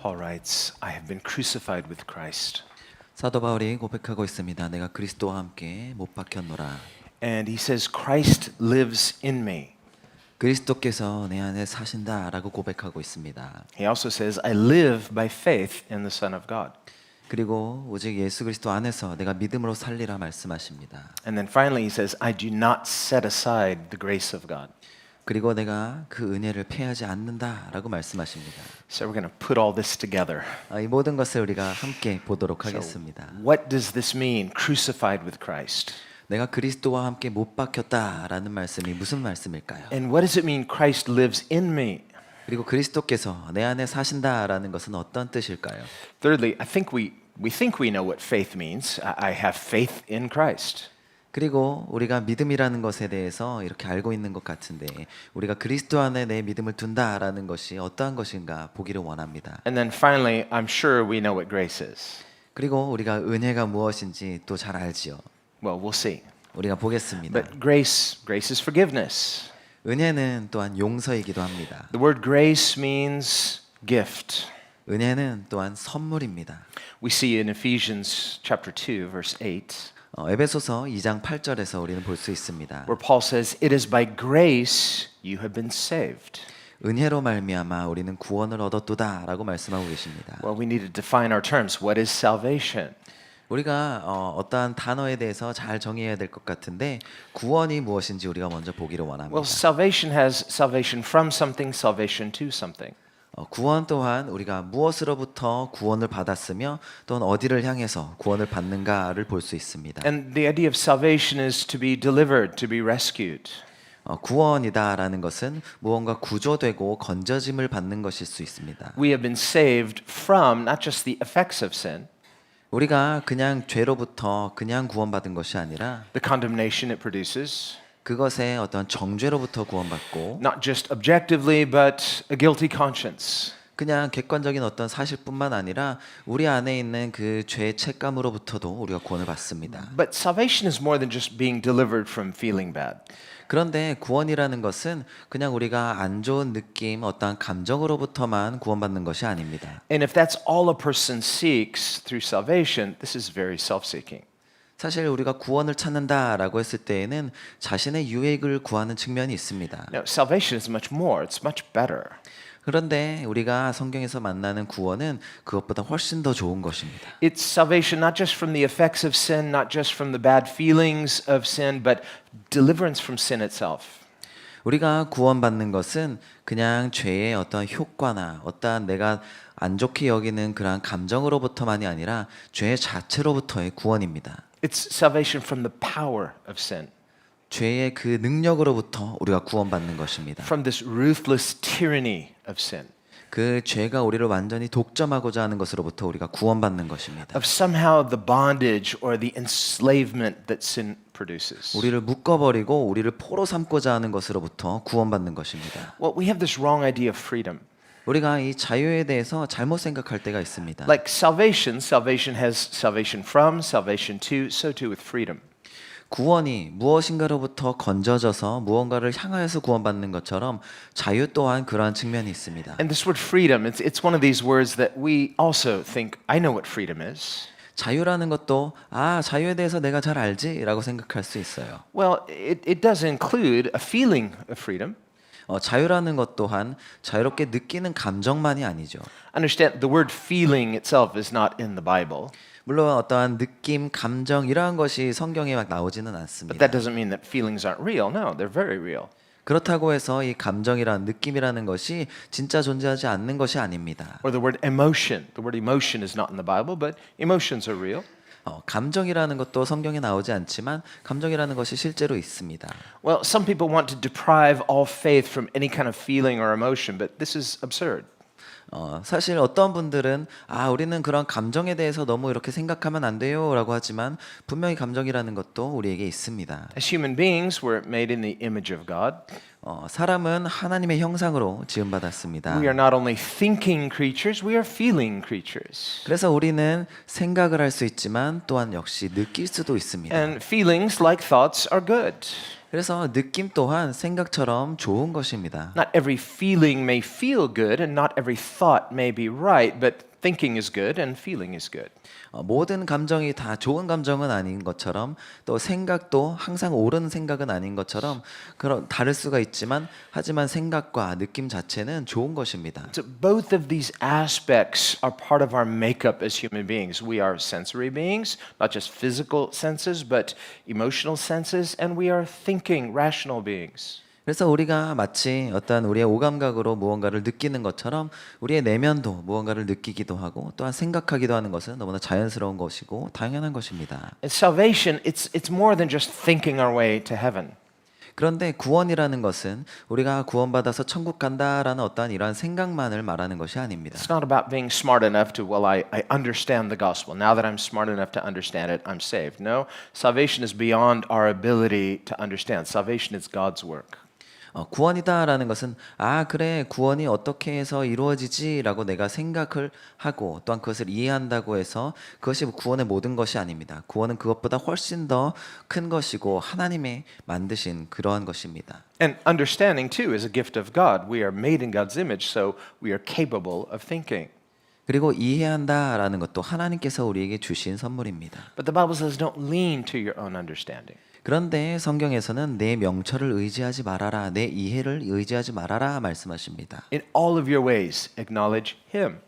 Paul writes, I have been crucified with Christ. 사도 바울이 고백하고 있습니다. 내가 그리스도와 함께 못 박혔노라. And he says, Christ lives in me. 그리스도께서 내 안에 사신다라고 고백하고 있습니다. He also says, I live by faith in the Son of God. 그리고 오직 예수 그리스도 안에서 내가 믿음으로 살리라 말씀하십니다. And then finally he says, I do not set aside the grace of God. 그리고 내가 그 은혜를 패하지 않는다라고 말씀하십니다. So we're going to put all this together. 이 모든 것을 우리가 함께 보도록 하겠습니다. What does this mean, crucified with Christ? 내가 그리스도와 함께 못 박혔다라는 말씀이 무슨 말씀일까요? And what does it mean, Christ lives in me? 그리고 그리스도께서 내 안에 사신다라는 것은 어떤 뜻일까요? Thirdly, I think we think we know what faith means. I have faith in Christ. 그리고 우리가 믿음이라는 것에 대해서 이렇게 알고 있는 것 같은데 우리가 그리스도 안에 내 믿음을 둔다라는 것이 어떠한 것인가 보기를 원합니다. And then finally, I'm sure we know what grace is. 그리고 우리가 은혜가 무엇인지 또 잘 알지요. Well, we'll see. 우리가 보겠습니다. But grace is forgiveness. 은혜는 또한 용서이기도 합니다. The word grace means gift. 은혜는 또한 선물입니다. We see in Ephesians chapter 2 verse 8 에베소서 2장 8절에서 우리는 볼 수 있습니다. where Paul says, "It is by grace you have been saved." 은혜로 말미암아 우리는 구원을 얻었도다라고 말씀하고 계십니다. Well, we need to define our terms. What is salvation? 우리가 어떠한 단어에 대해서 잘 정의해야 될 것 같은데 구원이 무엇인지 우리가 먼저 보기를 원합니다. Well, salvation has salvation from something, salvation to something. 구원 또한 우리가 무엇으로부터 구원을 받았으며 또는 어디를 향해서 구원을 받는가를 볼 수 있습니다. And the idea of salvation is to be delivered, to be rescued. 구원이다라는 것은 무언가 구조되고 건져짐을 받는 것일 수 있습니다. We have been saved from not just the effects of sin, 우리가 그냥 죄로부터 그냥 구원받은 것이 아니라 the condemnation it produces, 그것의 어떤 정죄로부터 구원받고 not just objectively, but a guilty conscience. 그냥 객관적인 어떤 사실뿐만 아니라 우리 안에 있는 그 죄의 책감으로부터도 우리가 구원을 받습니다. But salvation is more than just being delivered from feeling bad. 그런데 구원이라는 것은 그냥 우리가 안 좋은 느낌, 어떠한 감정으로부터만 구원받는 것이 아닙니다. And if that's all a person seeks through salvation, this is very self-seeking. 사실 우리가 구원을 찾는다라고 했을 때에는 자신의 유익을 구하는 측면이 있습니다. Now, salvation is much more. It's much better. 그런데 우리가 성경에서 만나는 구원은 그것보다 훨씬 더 좋은 것입니다. It's salvation not just from the effects of sin, not just from the bad feelings of sin, but deliverance from sin itself. 우리가 구원받는 것은 그냥 죄의 어떤 효과나 어떠한 내가 안 좋게 여기는 그러한 감정으로부터만이 아니라 죄 자체로부터의 구원입니다. It's salvation from the power of sin, 죄의 그 능력으로부터 우리가 구원받는 것입니다. from this ruthless tyranny of sin, 그 죄가 우리를 완전히 독점하고자 하는 것으로부터 우리가 구원받는 것입니다. of somehow the bondage or the enslavement that sin produces. 우리를 묶어버리고 우리를 포로 삼고자 하는 것으로부터 구원받는 것입니다. Well, we have this wrong idea of freedom. 우리가 이 자유에 대해서 잘못 생각할 때가 있습니다. Like salvation has salvation from, salvation to, so too with freedom. 구원이 무엇인가로부터 건져져서 무언가를 향하여서 구원받는 것처럼 자유 또한 그러한 측면이 있습니다. And this word freedom, it's one of these words that we also think, I know what freedom is. 자유라는 것도 자유에 대해서 내가 잘 알지라고 생각할 수 있어요. Well, it does include a feeling of freedom. 자유라는 것 또한 자유롭게 느끼는 감정만이 아니죠. Understand, the word feeling itself is not in the Bible. 물론 어떠한 느낌, 감정 이러한 것이 성경에 막 나오지는 But 않습니다. that doesn't mean that feelings aren't real. No, they're very real. 그렇다고 해서 이 감정이란 느낌이라는 것이 진짜 존재하지 않는 것이 아닙니다. Or the word emotion. The word emotion is not in the Bible, but emotions are real. 감정이라는 것도 성경에 나오지 않지만 감정이라는 것이 실제로 있습니다. Well, some people want to deprive all faith from any kind of feeling or emotion, but this is absurd. 사실 어떤 분들은 우리는 그런 감정에 대해서 너무 이렇게 생각하면 안 돼요라고 하지만 분명히 감정이라는 것도 우리에게 있습니다. As human beings, we're made in the image of God. 사람은 하나님의 형상으로 지음받았습니다. We are not only thinking creatures, we are feeling creatures. 그래서 우리는 생각을 할 수 있지만 또한 역시 느낄 수도 있습니다. And feelings, like thoughts, are good. 그래서 느낌 또한 생각처럼 좋은 것입니다. Not every feeling may feel good, and not every thought may be right, but thinking is good and feeling is good. 모든 감정이 다 좋은 감정은 아닌 것처럼 또 생각도 항상 옳은 생각은 아닌 것처럼 그런 다를 수가 있지만 하지만 생각과 느낌 자체는 좋은 것입니다. So both of these aspects are part of our makeup as human beings. We are sensory beings, not just physical senses, but emotional senses, and we are thinking, rational beings. 그래서 우리가 마치 어떤 우리의 오감각으로 무언가를 느끼는 것처럼 우리의 내면도 무언가를 느끼기도 하고 또한 생각하기도 하는 것은 너무나 자연스러운 것이고 당연한 것입니다. In salvation, it's more than just thinking our way to heaven. 그런데 구원이라는 것은 우리가 구원받아서 천국 간다라는 어떠한 이러한 생각만을 말하는 것이 아닙니다. It's not about being smart enough to, well, I understand the gospel. Now that I'm smart enough to understand it, I'm saved. No, salvation is beyond our ability to understand. Salvation is God's work. 구원이다라는 것은 그래 구원이 어떻게 해서 이루어지지라고 내가 생각을 하고 또한 그것을 이해한다고 해서 그것이 구원의 모든 것이 아닙니다. 구원은 그것보다 훨씬 더 큰 것이고 하나님의 만드신 그러한 것입니다. And understanding, too, is a gift of God. We are made in God's image, so we are capable of thinking. 그리고 이해한다라는 것도 하나님께서 우리에게 주신 선물입니다. But the Bible says don't lean to your own understanding. 그런데 성경에서는 내 명철을 의지하지 말아라, 내 이해를 의지하지 말아라 말씀하십니다. In all of your ways, acknowledge Him.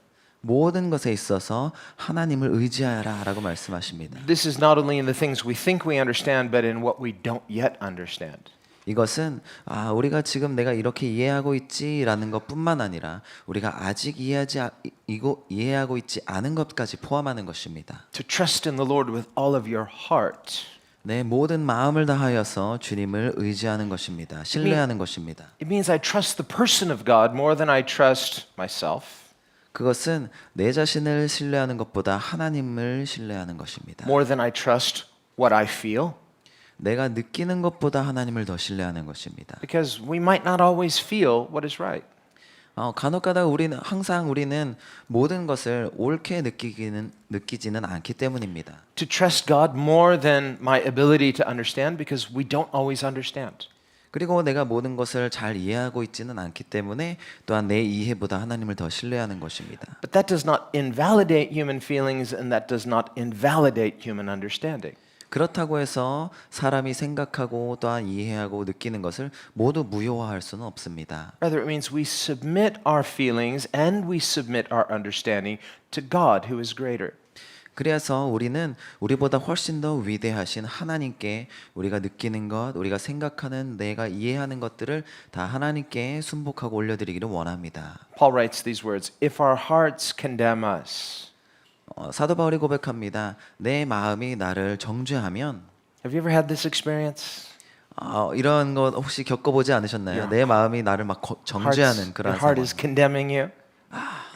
모든 것에 있어서 하나님을 의지하라라고 말씀하십니다. This is not only in the things we think we understand, but in what we don't yet understand. 이것은 우리가 지금 내가 이렇게 이해하고 있지라는 것뿐만 아니라 우리가 아직 이해하고 있지 않은 것까지 포함하는 것입니다. To trust in the Lord with all of your heart. 내 모든 마음을 다하여서 주님을 의지하는 것입니다. 신뢰하는 것입니다. It means I trust the person of God more than I trust myself. 그것은 내 자신을 신뢰하는 것보다 하나님을 신뢰하는 것입니다. More than I trust what I feel. 내가 느끼는 것보다 하나님을 더 신뢰하는 것입니다. Because we might not always feel what is right. 간혹가다 우리는 모든 것을 옳게 느끼지는 않기 때문입니다. To trust God more than my ability to understand because we don't always understand. 그리고 내가 모든 것을 잘 이해하고 있지는 않기 때문에 또한 내 이해보다 하나님을 더 신뢰하는 것입니다. But that does not invalidate human feelings and that does not invalidate human understanding. 그렇다고 해서 사람이 생각하고 또한 이해하고 느끼는 것을 모두 무효화할 수는 없습니다. Rather, it means we submit our feelings and we submit our understanding to God who is greater. 그래서 우리는 우리보다 훨씬 더 위대하신 하나님께 우리가 느끼는 것, 우리가 생각하는, 내가 이해하는 것들을 다 하나님께 순복하고 올려드리기를 원합니다. Paul writes these words, if our hearts condemn us. 사도 바울이 고백합니다. 내 마음이 나를 정죄하면 Have you ever had this experience? 이런 것 혹시 겪어보지 않으셨나요? 내 마음이 나를 막 정죄하는 그런 Your heart 상황. is condemning you.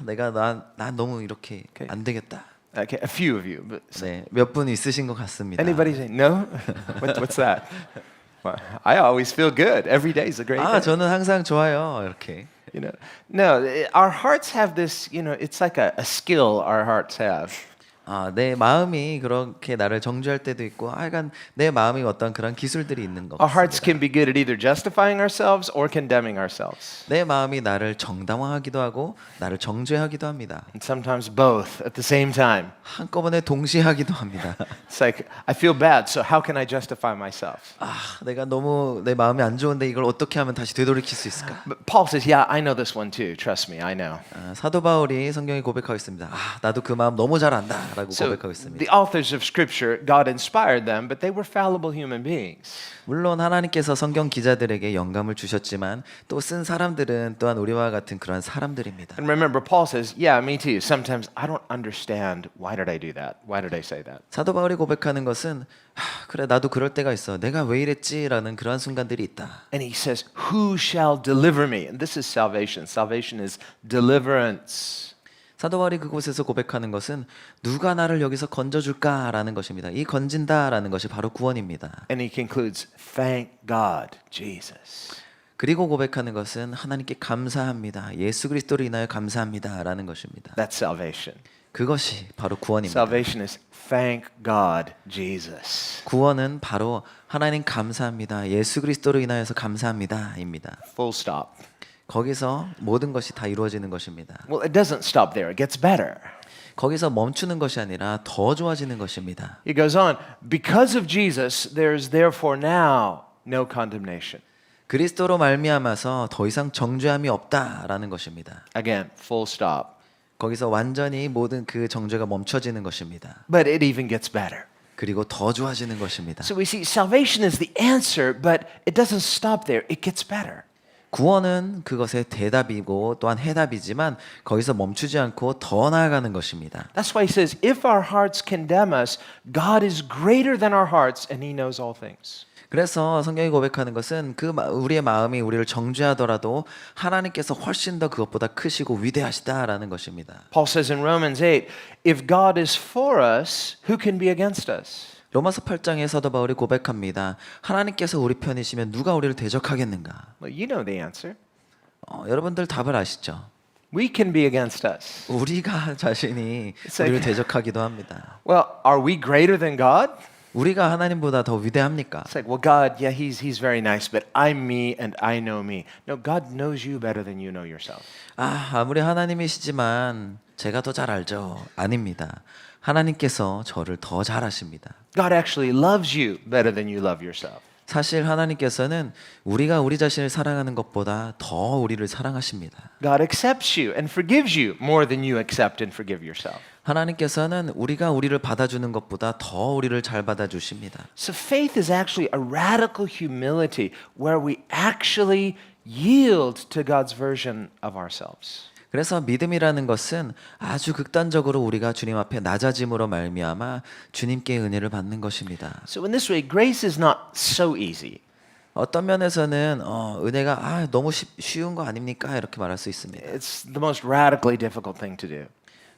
내가 난 너무 이렇게 안 되겠다. Okay, a few of you. But 네, 몇 분 있으신 것 같습니다. anybody say no? What's that? Well, I always feel good. Every day is a great day. 저는 항상 좋아요. 이렇게. You know, no, our hearts have this. You know, it's like a skill our hearts have. 내 마음이 그렇게 나를 정죄할 때도 있고, 하여간 내 마음이 어떤 그런 기술들이 있는 것 Our hearts 같습니다. can be good at either justifying ourselves or condemning ourselves. 내 마음이 나를 정당화하기도 하고, 나를 정죄하기도 합니다. And sometimes both at the same time. 한꺼번에 동시에 하기도 합니다. It's like, I feel bad, so how can I justify myself? 내가 너무 내 마음이 안 좋은데 이걸 어떻게 하면 다시 되돌이킬 수 있을까? But Paul says, yeah, I know this one too. Trust me, I know. 사도 바울이 성경에 고백하고 있습니다. 나도 그 마음 너무 잘 안다라고 So 고백하고 있습니다. the authors of Scripture, God inspired them, but they were fallible human beings. 물론 하나님께서 성경 기자들에게 영감을 주셨지만 또 쓴 사람들은 또한 우리와 같은 그런 사람들입니다. And remember, Paul says, yeah, me too. Sometimes I don't understand. Why did I do that? Why did I say that? 사도 바울이 고백하는 것은 그래 나도 그럴 때가 있어. 내가 왜 이랬지라는 그런 순간들이 있다. And he says, who shall deliver me? And this is salvation. Salvation is deliverance. 사도 바울이 그곳에서 고백하는 것은 누가 나를 여기서 건져줄까라는 것입니다. 이 건진다라는 것이 바로 구원입니다. And he concludes, thank God, Jesus. 그리고 고백하는 것은 하나님께 감사합니다. 예수 그리스도로 인하여 감사합니다라는 것입니다. That's salvation. 그것이 바로 구원입니다. Salvation is thank God, Jesus. 구원은 바로 하나님 감사합니다. 예수 그리스도로 인하여서 감사합니다입니다. Full stop. 거기서 모든 것이 다 이루어지는 것입니다. Well, it doesn't stop there. It gets better. 거기서 멈추는 것이 아니라 더 좋아지는 것입니다. He goes on, because of Jesus, there's therefore now no condemnation. 그리스도로 말미암아서 더 이상 정죄함이 없다라는 것입니다. Again, full stop. 거기서 완전히 모든 그 정죄가 멈춰지는 것입니다. But it even gets better. 그리고 더 좋아지는 것입니다. So we see salvation is the answer, but it doesn't stop there. It gets better. 구원은 그것의 대답이고 또한 해답이지만 거기서 멈추지 않고 더 나아가는 것입니다. That's why he says, if our hearts condemn us, God is greater than our hearts and he knows all things. 그래서 성경이 고백하는 것은 우리의 마음이 우리를 정죄하더라도 하나님께서 훨씬 더 그것보다 크시고 위대하시다라는 것입니다. Paul says in Romans 8, if God is for us, who can be against us? 로마서 8장에 사도 바울이 고백합니다. 하나님께서 우리 편이시면 누가 우리를 대적하겠는가? Well, you know the answer. 여러분들 답을 아시죠? We can be against us. 우리가 자신이 It's like- 우리를 대적하기도 합니다. Well, are we greater than God? 우리가 하나님보다 더 위대합니까? It's like, well, God, yeah, he's very nice, but I'm me and I know me. No, God knows you better than you know yourself. 아무리 하나님이시지만 제가 더 잘 알죠. 아닙니다. 하나님께서 저를 더 잘 아십니다. God actually loves you better than you love yourself. 사실 하나님께서는 우리가 우리 자신을 사랑하는 것보다 더 우리를 사랑하십니다. God accepts you and forgives you more than you accept and forgive yourself. 하나님께서는 우리가 우리를 받아주는 것보다 더 우리를 잘 받아주십니다. So faith is actually a radical humility where we actually yield to God's version of ourselves. 그래서 믿음이라는 것은 아주 극단적으로 우리가 주님 앞에 낮아짐으로 말미암아 주님께 은혜를 받는 것입니다. So in this way, grace is not so easy. 어떤 면에서는 은혜가 너무 쉬운 거 아닙니까? 이렇게 말할 수 있습니다. It's the most radically difficult thing to do.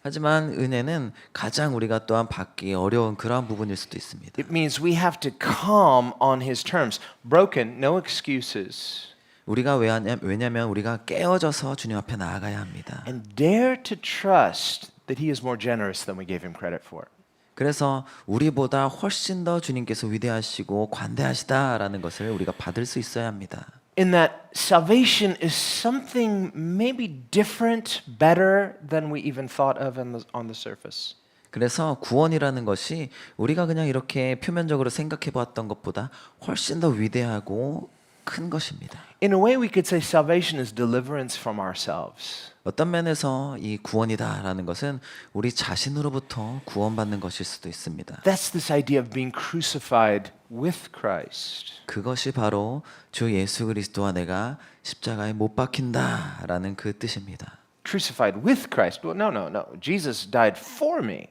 하지만 은혜는 가장 우리가 또한 받기 어려운 그러한 부분일 수도 있습니다. It means we have to come on His terms. Broken, no excuses. 우리가 왜냐면 우리가 깨어져서 주님 앞에 나아가야 합니다. And dare to trust that He is more generous than we gave Him credit for. 그래서 우리보다 훨씬 더 주님께서 위대하시고 관대하시다라는 것을 우리가 받을 수 있어야 합니다. In that salvation is something maybe different, better than we even thought of on the surface. 그래서 구원이라는 것이 우리가 그냥 이렇게 표면적으로 생각해 보았던 것보다 훨씬 더 위대하고 큰 것입니다. In a way, we could say salvation is deliverance from ourselves. 어떤 면에서 이 구원이다라는 것은 우리 자신으로부터 구원받는 것일 수도 있습니다. That's this idea of being crucified with Christ. 그것이 바로 주 예수 그리스도와 내가 십자가에 못 박힌다라는 그 뜻입니다. Crucified with Christ? Well, no. Jesus died for me.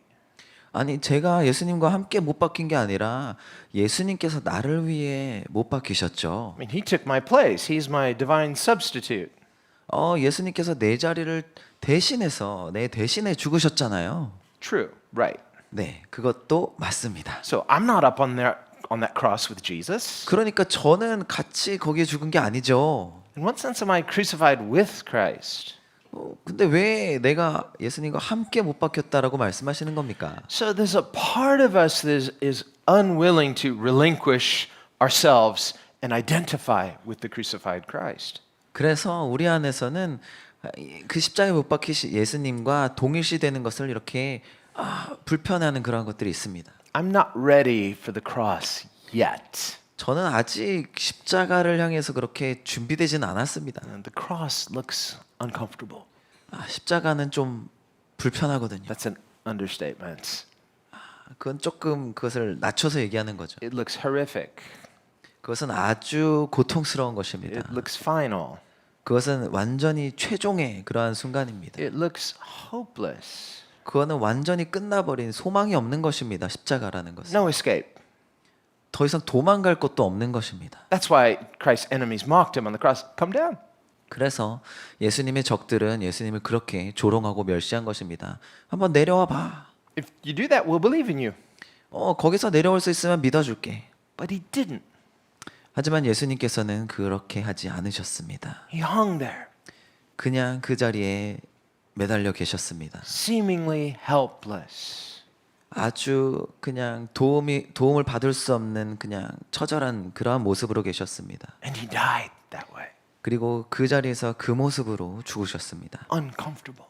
아니 제가 예수님과 함께 못 박힌 게 아니라 예수님께서 나를 위해 못 박히셨죠. I mean, He took my place. He's my divine substitute. 예수님께서 내 자리를 대신해서 내 대신에 죽으셨잖아요. True, right. 네, 그것도 맞습니다. So I'm not up on that cross with Jesus. 그러니까 저는 같이 거기에 죽은 게 아니죠. In what sense am I crucified with Christ? 근데 왜 내가 예수님과 함께 못 박혔다라고 말씀하시는 겁니까? So there's a part of us that is unwilling to relinquish ourselves and identify with the crucified Christ. 그래서 우리 안에서는 그 십자가에 못 박히신 예수님과 동일시되는 것을 이렇게 불편해하는 그런 것들이 있습니다. I'm not ready for the cross yet. 저는 아직 십자가를 향해서 그렇게 준비되진 않았습니다. And the cross looks uncomfortable. 십자가는 좀 불편하거든요. That's an understatement. 그건 조금 그것을 낮춰서 얘기하는 거죠. It looks horrific. 그것은 아주 고통스러운 것입니다. It looks final. 그것은 완전히 최종의 그러한 순간입니다. It looks hopeless. 그거는 완전히 끝나버린 소망이 없는 것입니다. 십자가라는 것은. No escape. 더 이상 도망갈 곳도 없는 것입니다. That's why Christ's enemies mocked him on the cross. Come down. 그래서 예수님의 적들은 예수님을 그렇게 조롱하고 멸시한 것입니다. 한번 내려와 봐. If you do that, we'll believe in you. 거기서 내려올 수 있으면 믿어줄게. But he didn't. 하지만 예수님께서는 그렇게 하지 않으셨습니다. He hung there. 그냥 그 자리에 매달려 계셨습니다. seemingly helpless. 아주 그냥 도움을 받을 수 없는 그냥 처절한 그러한 모습으로 계셨습니다. And he died that way, 그리고 그 자리에서 그 모습으로 죽으셨습니다. uncomfortable.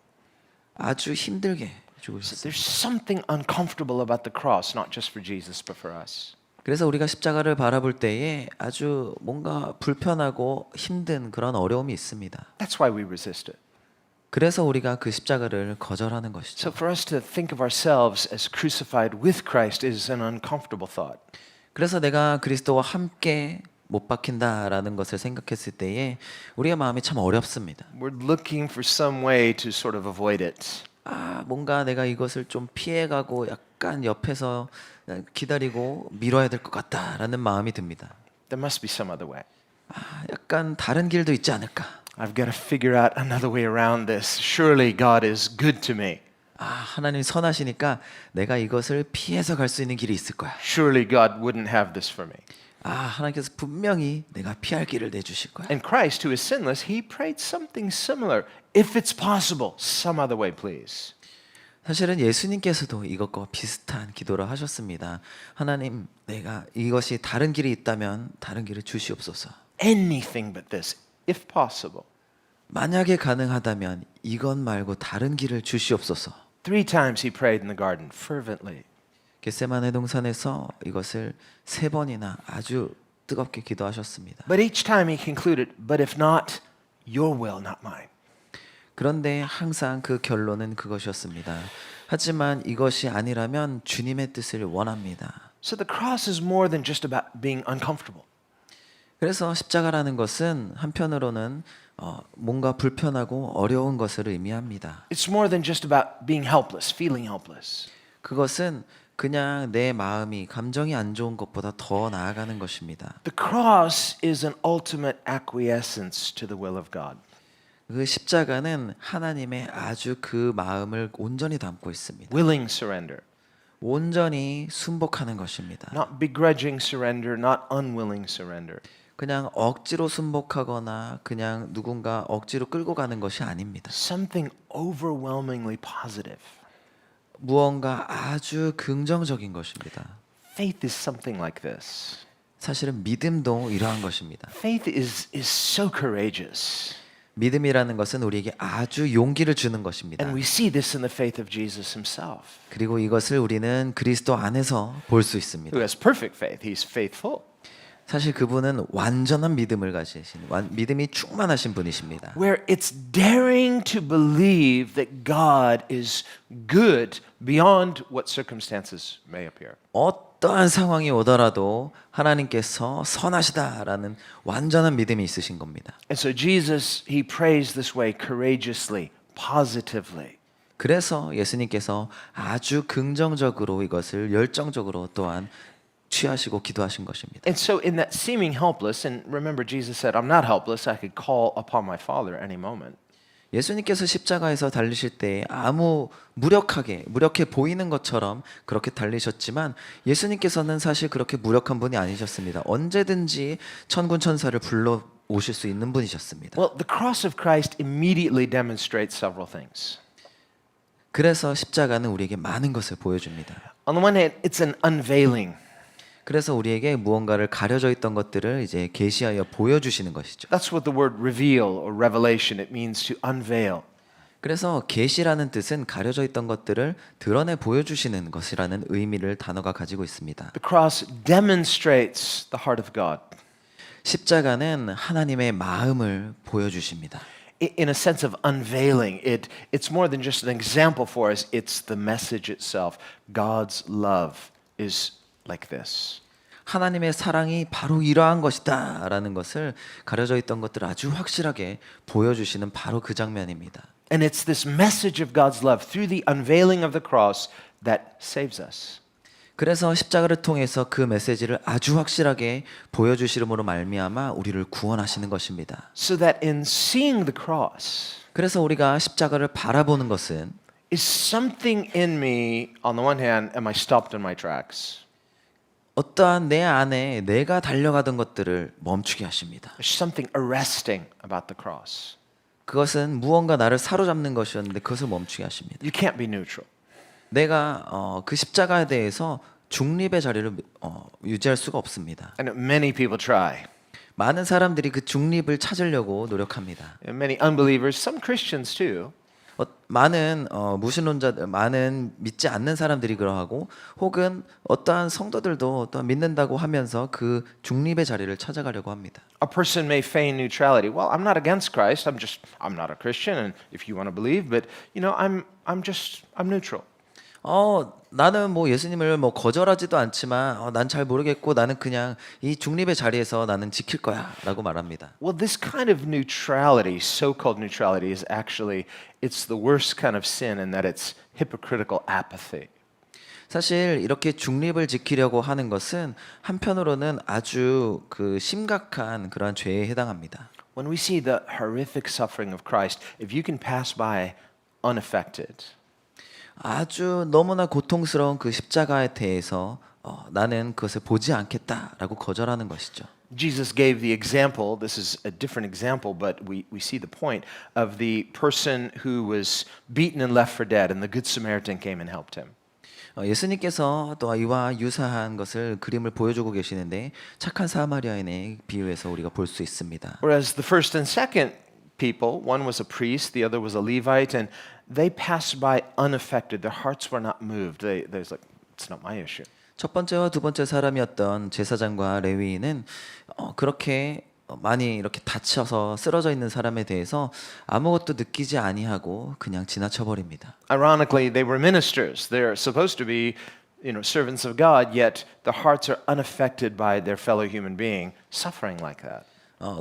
아주 힘들게 So 죽으셨습니다. there's something uncomfortable about the cross, not just for Jesus, but for us. 그래서 우리가 십자가를 바라볼 때에 아주 뭔가 불편하고 힘든 그런 어려움이 있습니다. That's why we resist it. 그래서 우리가 그 십자가를 거절하는 So 것이죠. for us to think of ourselves as crucified with Christ is an uncomfortable thought. 그래서 내가 그리스도와 함께 못 박힌다라는 것을 생각했을 때에 우리의 마음이 참 어렵습니다. We're looking for some way to sort of avoid it. 뭔가 내가 이것을 좀 피해가고 약간 옆에서 기다리고 미뤄야 될 것 같다라는 마음이 듭니다. There must be some other way. 약간 다른 길도 있지 않을까? I've got to figure out another way around this. Surely God is good to me. 하나님 선하시니까 내가 이것을 피해서 갈 수 있는 길이 있을 거야. Surely God wouldn't have this for me. 하나님께서 분명히 내가 피할 길을 내주실 거야. And Christ, who is sinless, he prayed something similar. If it's possible, some other way, please. 사실은 예수님께서도 이것과 비슷한 기도를 하셨습니다. 하나님, 내가 이것이 다른 길이 있다면 다른 길을 주시옵소서. Anything but this, if possible. 만약에 가능하다면 이것 말고 다른 길을 주시옵소서. 3 times he prayed in the garden fervently. 겟세마네 동산에서 이것을 3번이나 아주 뜨겁게 기도하셨습니다. But each time he concluded, but if not, your will, not mine. 그런데 항상 그 결론은 그것이었습니다. 하지만 이것이 아니라면 주님의 뜻을 원합니다. So the cross is more than just about being uncomfortable. 그래서 십자가라는 것은 한편으로는 뭔가 불편하고 어려운 것을 의미합니다. It's more than just about being helpless, feeling helpless. 그것은 그냥 내 마음이 감정이 안 좋은 것보다 더 나아가는 것입니다. The cross is an ultimate acquiescence to the will of God. 그 십자가는 하나님의 아주 그 마음을 온전히 담고 있습니다. Willing surrender, 온전히 순복하는 것입니다. not begrudging surrender, not unwilling surrender. 그냥 억지로 순복하거나 그냥 누군가 억지로 끌고 가는 것이 아닙니다. Something overwhelmingly positive. 무언가 아주 긍정적인 것입니다. Faith is something like this. 사실은 믿음도 이러한 것입니다. Faith is so courageous. 믿음이라는 것은 우리에게 아주 용기를 주는 것입니다. And we see this in the faith of Jesus himself, 그리고 이것을 우리는 그리스도 안에서 볼 수 있습니다. who has perfect faith. He's faithful. 사실 그분은 완전한 믿음을 가지신 믿음이 충만하신 분이십니다. Where it's daring to believe that God is good beyond what circumstances may appear. 어떠한 상황이 오더라도 하나님께서 선하시다라는 완전한 믿음이 있으신 겁니다. And so Jesus, he prays this way courageously, positively. 그래서 예수님께서 아주 긍정적으로 이것을 열정적으로 또한 취하시고 기도하신 것입니다. And so in that seeming helpless, and remember Jesus said, I'm not helpless, I could call upon my Father any moment. 예수님께서 십자가에서 달리실 때 아무 무력해 보이는 것처럼 그렇게 달리셨지만 예수님께서는 사실 그렇게 무력한 분이 아니셨습니다. 언제든지 천군 천사를 불러 오실 수 있는 분이셨습니다. Well, the cross of Christ immediately demonstrates several things. 그래서 십자가는 우리에게 많은 것을 보여줍니다. On the one hand, it's an unveiling. 그래서 우리에게 무언가를 가려져 있던 것들을 이제 계시하여 보여주시는 것이죠. That's what the word reveal or revelation, it means to unveil. 그래서 계시라는 뜻은 가려져 있던 것들을 드러내 보여주시는 것이라는 의미를 단어가 가지고 있습니다. The cross demonstrates the heart of God. 십자가는 하나님의 마음을 보여주십니다. In a sense of unveiling, it's more than just an example for us, it's the message itself. God's love is like this. 하나님의 사랑이 바로 이러한 것이다 라는 것을 가려져 있던 것들을 아주 확실하게 보여주시는 바로 그 장면입니다. And it's this message of God's love through the unveiling of the cross that saves us. 그래서 십자가를 통해서 그 메시지를 아주 확실하게 보여주시름으로 말미암아 우리를 구원하시는 것입니다. So that in seeing the cross 그래서 우리가 십자가를 바라보는 것은 is something in me, on the one hand, am I stopped in my tracks? 어떠한 내 안에 내가 달려가던 것들을 멈추게 하십니다. There's something arresting about the cross. 그것은 무언가 나를 사로잡는 것이었는데 그것을 멈추게 하십니다. You can't be neutral. 내가 그 십자가에 대해서 중립의 자리를 유지할 수가 없습니다. I know many people try. 많은 사람들이 그 중립을 찾으려고 노력합니다. And many unbelievers, some Christians too, 많은 무신론자들, 많은 믿지 않는 사람들이 그러하고 혹은 어떠한 성도들도 또한 믿는다고 하면서 그 중립의 자리를 찾아가려고 합니다. a person may feign neutrality. Well, I'm not against Christ. I'm not a Christian, and if you want to believe, but I'm neutral. 나는 뭐 예수님을 뭐 거절하지도 않지만 난 잘 모르겠고 나는 그냥 이 중립의 자리에서 나는 지킬 거야라고 말합니다. Well, this kind of neutrality, so-called neutrality, is actually it's the worst kind of sin in that it's hypocritical apathy. 사실 이렇게 중립을 지키려고 하는 것은 한편으로는 아주 그 심각한 그러한 죄에 해당합니다. When we see the horrific suffering of Christ, if you can pass by unaffected, 아주 너무나 고통스러운 그 십자가에 대해서 나는 그것을 보지 않겠다라고 거절하는 것이죠. Jesus gave the example, this is a different example, but we see the point, of the person who was beaten and left for dead, and the Good Samaritan came and helped him. 예수님께서 또 이와 유사한 것을 그림을 보여주고 계시는데 착한 사마리아인의 비유에서 우리가 볼 수 있습니다. Whereas the first and second people, one was a priest, the other was a Levite, and they passed by unaffected. Their hearts were not moved. They was like, it's not my issue. 첫 번째와 두 번째 사람이었던 제사장과 레위인은 그렇게 많이 이렇게 다쳐서 쓰러져 있는 사람에 대해서 아무것도 느끼지 아니하고 그냥 지나쳐 버립니다. Ironically, they were ministers. They're supposed to be, servants of God, yet their hearts are unaffected by their fellow human being suffering like that.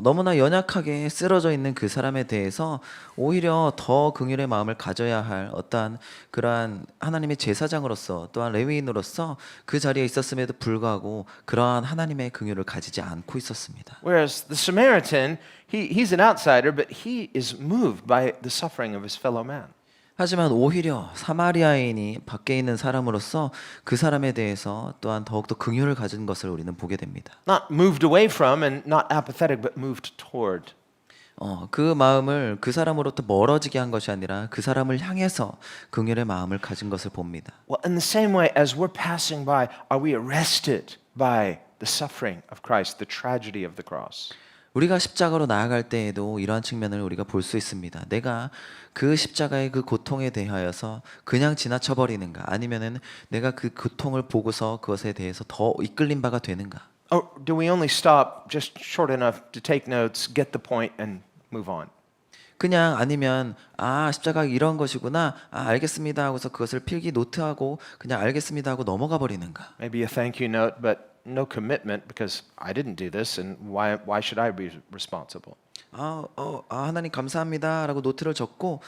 너무나 연약하게 쓰러져 있는 그 사람에 대해서 오히려 더 긍휼의 마음을 가져야 할 어떠한 그러한 하나님의 제사장으로서 또한 레위인으로서 그 자리에 있었음에도 불구하고 그러한 하나님의 긍휼을 가지지 않고 있었습니다. Whereas the Samaritan, he's an outsider, but he is moved by the suffering of his fellow man. 하지만 오히려 사마리아인이 밖에 있는 사람으로서 그 사람에 대해서 또한 더욱더 긍휼을 가진 것을 우리는 보게 됩니다. Not moved away from and not apathetic, but moved toward. 그 마음을 그 사람으로부터 멀어지게 한 것이 아니라 그 사람을 향해서 긍휼의 마음을 가진 것을 봅니다. Well, in the same way, as we're passing by, are we arrested by the suffering of Christ, the tragedy of the cross? 우리가 십자가로 나아갈 때에도 이러한 측면을 우리가 볼 수 있습니다. 내가 그 십자가의 그 고통에 대하여서 그냥 지나쳐 버리는가 아니면은 내가 그 고통을 보고서 그것에 대해서 더 이끌린 바가 되는가? Or do we only stop just short enough to take notes, get the point, and move on? 그냥 아니면 십자가 이런 것이구나 알겠습니다 하고서 그것을 필기 노트하고 그냥 알겠습니다 하고 넘어가 버리는가? Maybe a thank you note, but no commitment because I didn't do this, and why should I be responsible? 하나님 감사합니다라고 노트를 적고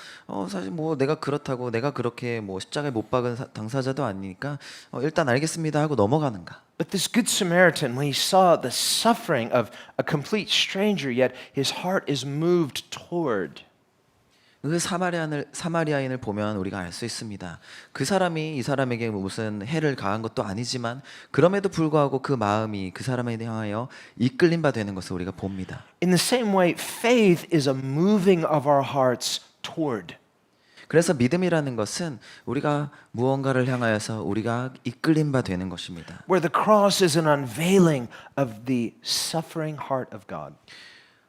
사실 뭐 내가 그렇다고 내가 그렇게 뭐 십자가에 못 박은 당사자도 아니니까 일단 알겠습니다 하고 넘어가는가? But this Good Samaritan, when he saw the suffering of a complete stranger, yet his heart is moved toward. 그 사마리아인을 보면 우리가 알 수 있습니다. 그 사람이 이 사람에게 무슨 해를 가한 것도 아니지만 그럼에도 불구하고 그 마음이 그 사람에 대하여 이끌림 바 되는 것을 우리가 봅니다. In the same way, faith is a moving of our hearts toward. 그래서 믿음이라는 것은 우리가 무언가를 향하여서 우리가 이끌림 바 되는 것입니다. Where the cross is an unveiling of the suffering heart of God.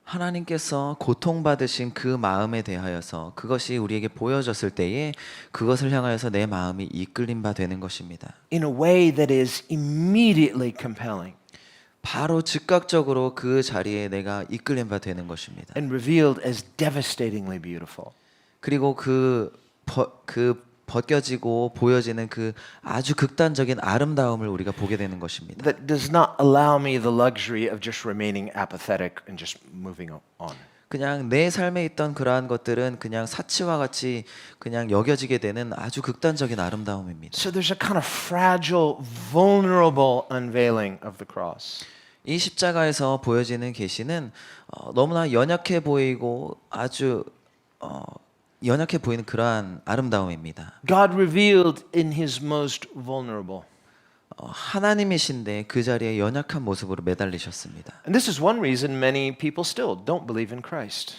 하나님께서 고통받으신 그 마음에 대하여서 그것이 우리에게 보여졌을 때에 그것을 향하여서 내 마음이 이끌림 바 되는 것입니다. In a way that is immediately compelling. 바로 즉각적으로 그 자리에 내가 이끌림 바 되는 것입니다. And revealed as devastatingly beautiful. 그리고 그 벗겨지고 보여지는 그 아주 극단적인 아름다움을 우리가 보게 되는 것입니다. That does not allow me the luxury of just remaining apathetic and just moving on. 그냥 내 삶에 있던 그러한 것들은 그냥 사치와 같이 그냥 여겨지게 되는 아주 극단적인 아름다움입니다. So there's a kind of fragile, vulnerable unveiling of the cross. 이 십자가에서 보여지는 계시는 너무나 연약해 보이고 아주 연약해 보이는 그러한 아름다움입니다. God revealed in his most vulnerable. 하나님이신데 그 자리에 연약한 모습으로 매달리셨습니다. And this is one reason many people still don't believe in Christ.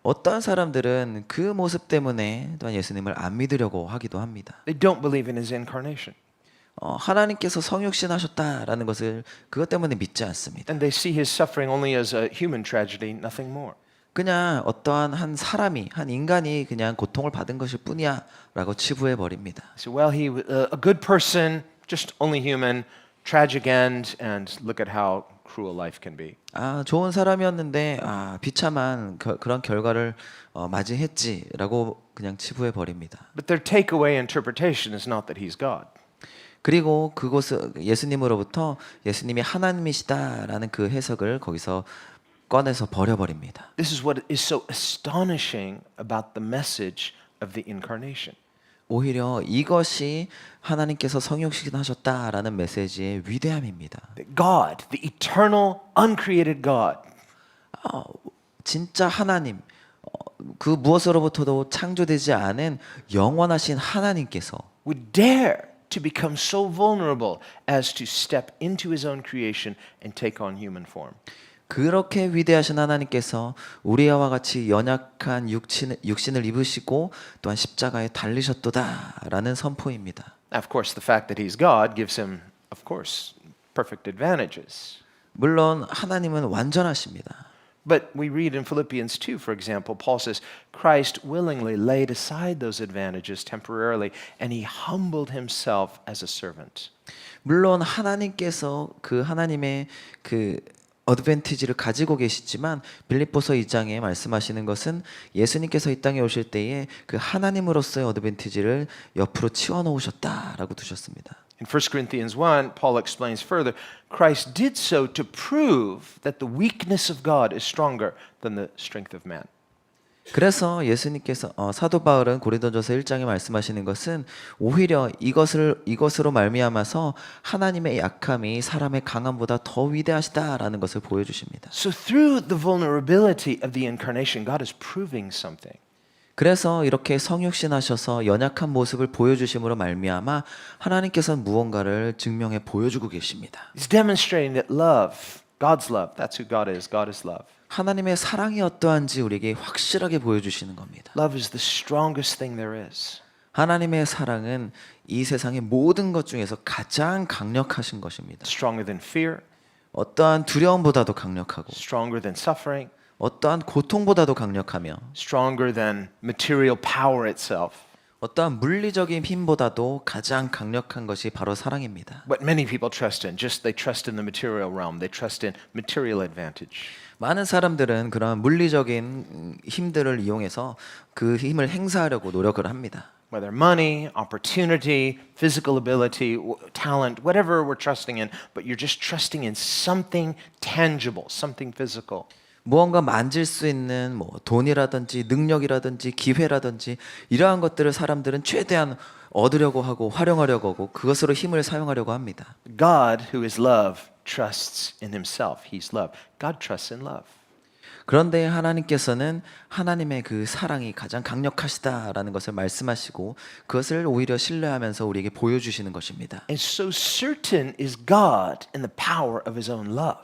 어떠한 사람들은 그 모습 때문에 또한 예수님을 안 믿으려고 하기도 합니다. They don't believe in his incarnation. 하나님께서 성육신 하셨다라는 것을 그것 때문에 믿지 않습니다. And they see his suffering only as a human tragedy, nothing more. 그냥 어떠한 한 사람이, 한 인간이 그냥 고통을 받은 것일 뿐이야 라고 치부해 버립니다. So, well, he was a good person, just only human, tragic end, and look at how cruel life can be. 좋은 사람이었는데 비참한 그런 결과를 맞이했지라고 그냥 치부해 버립니다. But their takeaway interpretation is not that he's God. 그리고 그곳은 예수님으로부터 예수님이 하나님이시다라는 그 해석을 거기서 꺼내서 버려버립니다. This is what is so astonishing about the message of the incarnation. 오히려 이것이 하나님께서 성육신하셨다라는 메시지의 위대함입니다. That God, the eternal, uncreated God, 진짜 하나님, 그 무엇으로부터도 창조되지 않은 영원하신 하나님께서 would dare to become so vulnerable as to step into his own creation and take on human form. 그렇게 위대하신 하나님께서 우리와 같이 연약한 육신을 입으시고 또한 십자가에 달리셨도다라는 선포입니다. Now, of course, the fact that he's God gives him, of course, perfect advantages. 물론 하나님은 완전하십니다. But we read in Philippians 2, for example, Paul says, Christ willingly laid aside those advantages temporarily, and he humbled himself as a servant. 물론 하나님께서 그 하나님의 그 어드밴티지를 가지고 계시지만 빌립보서 2장에 말씀하시는 것은 예수님께서 이 땅에 오실 때에 그 하나님으로서의 어드밴티지를 옆으로 치워 놓으셨다라고 두셨습니다. In 1 Corinthians 1, Paul explains further, Christ did so to prove that the weakness of God is stronger than the strength of man. 그래서 예수님께서 사도 바울은 고린도전서 1장에 말씀하시는 것은 오히려 이것으로 말미암아서 하나님의 약함이 사람의 강함보다 더 위대하시다라는 것을 보여주십니다. So through the vulnerability of the incarnation, God is proving something. 그래서 이렇게 성육신하셔서 연약한 모습을 보여주심으로 말미암아 하나님께서는 무언가를 증명해 보여주고 계십니다. He's demonstrating that love, God's love, that's who God is. God is love. 하나님의 사랑이 어떠한지 우리에게 확실하게 보여주시는 겁니다. Love is the strongest thing there is. 하나님의 사랑은 이 세상의 모든 것 중에서 가장 강력하신 것입니다. Stronger than fear, 어떠한 두려움보다도 강력하고 stronger than suffering, 어떠한 고통보다도 강력하며 stronger than material power itself. 어떠한 물리적인 힘보다도 가장 강력한 것이 바로 사랑입니다. What many people trust in, just they trust in the material realm. They trust in material advantage. 많은 사람들은 그런 물리적인 힘들을 이용해서 그 힘을 행사하려고 노력을 합니다. Whether money, opportunity, physical ability, talent, whatever we're trusting in, but you're just trusting in something tangible, something physical. 무언가 만질 수 있는 돈이라든지 능력이라든지 기회라든지 이러한 것들을 사람들은 최대한 얻으려고 하고 활용하려고 하고 그것으로 힘을 사용하려고 합니다. God, who is love, trusts in himself. He's love. God trusts in love. 그런데 하나님께서는 하나님의 그 사랑이 가장 강력하시다라는 것을 말씀하시고 그것을 오히려 신뢰하면서 우리에게 보여주시는 것입니다. And so certain is God in the power of his own love.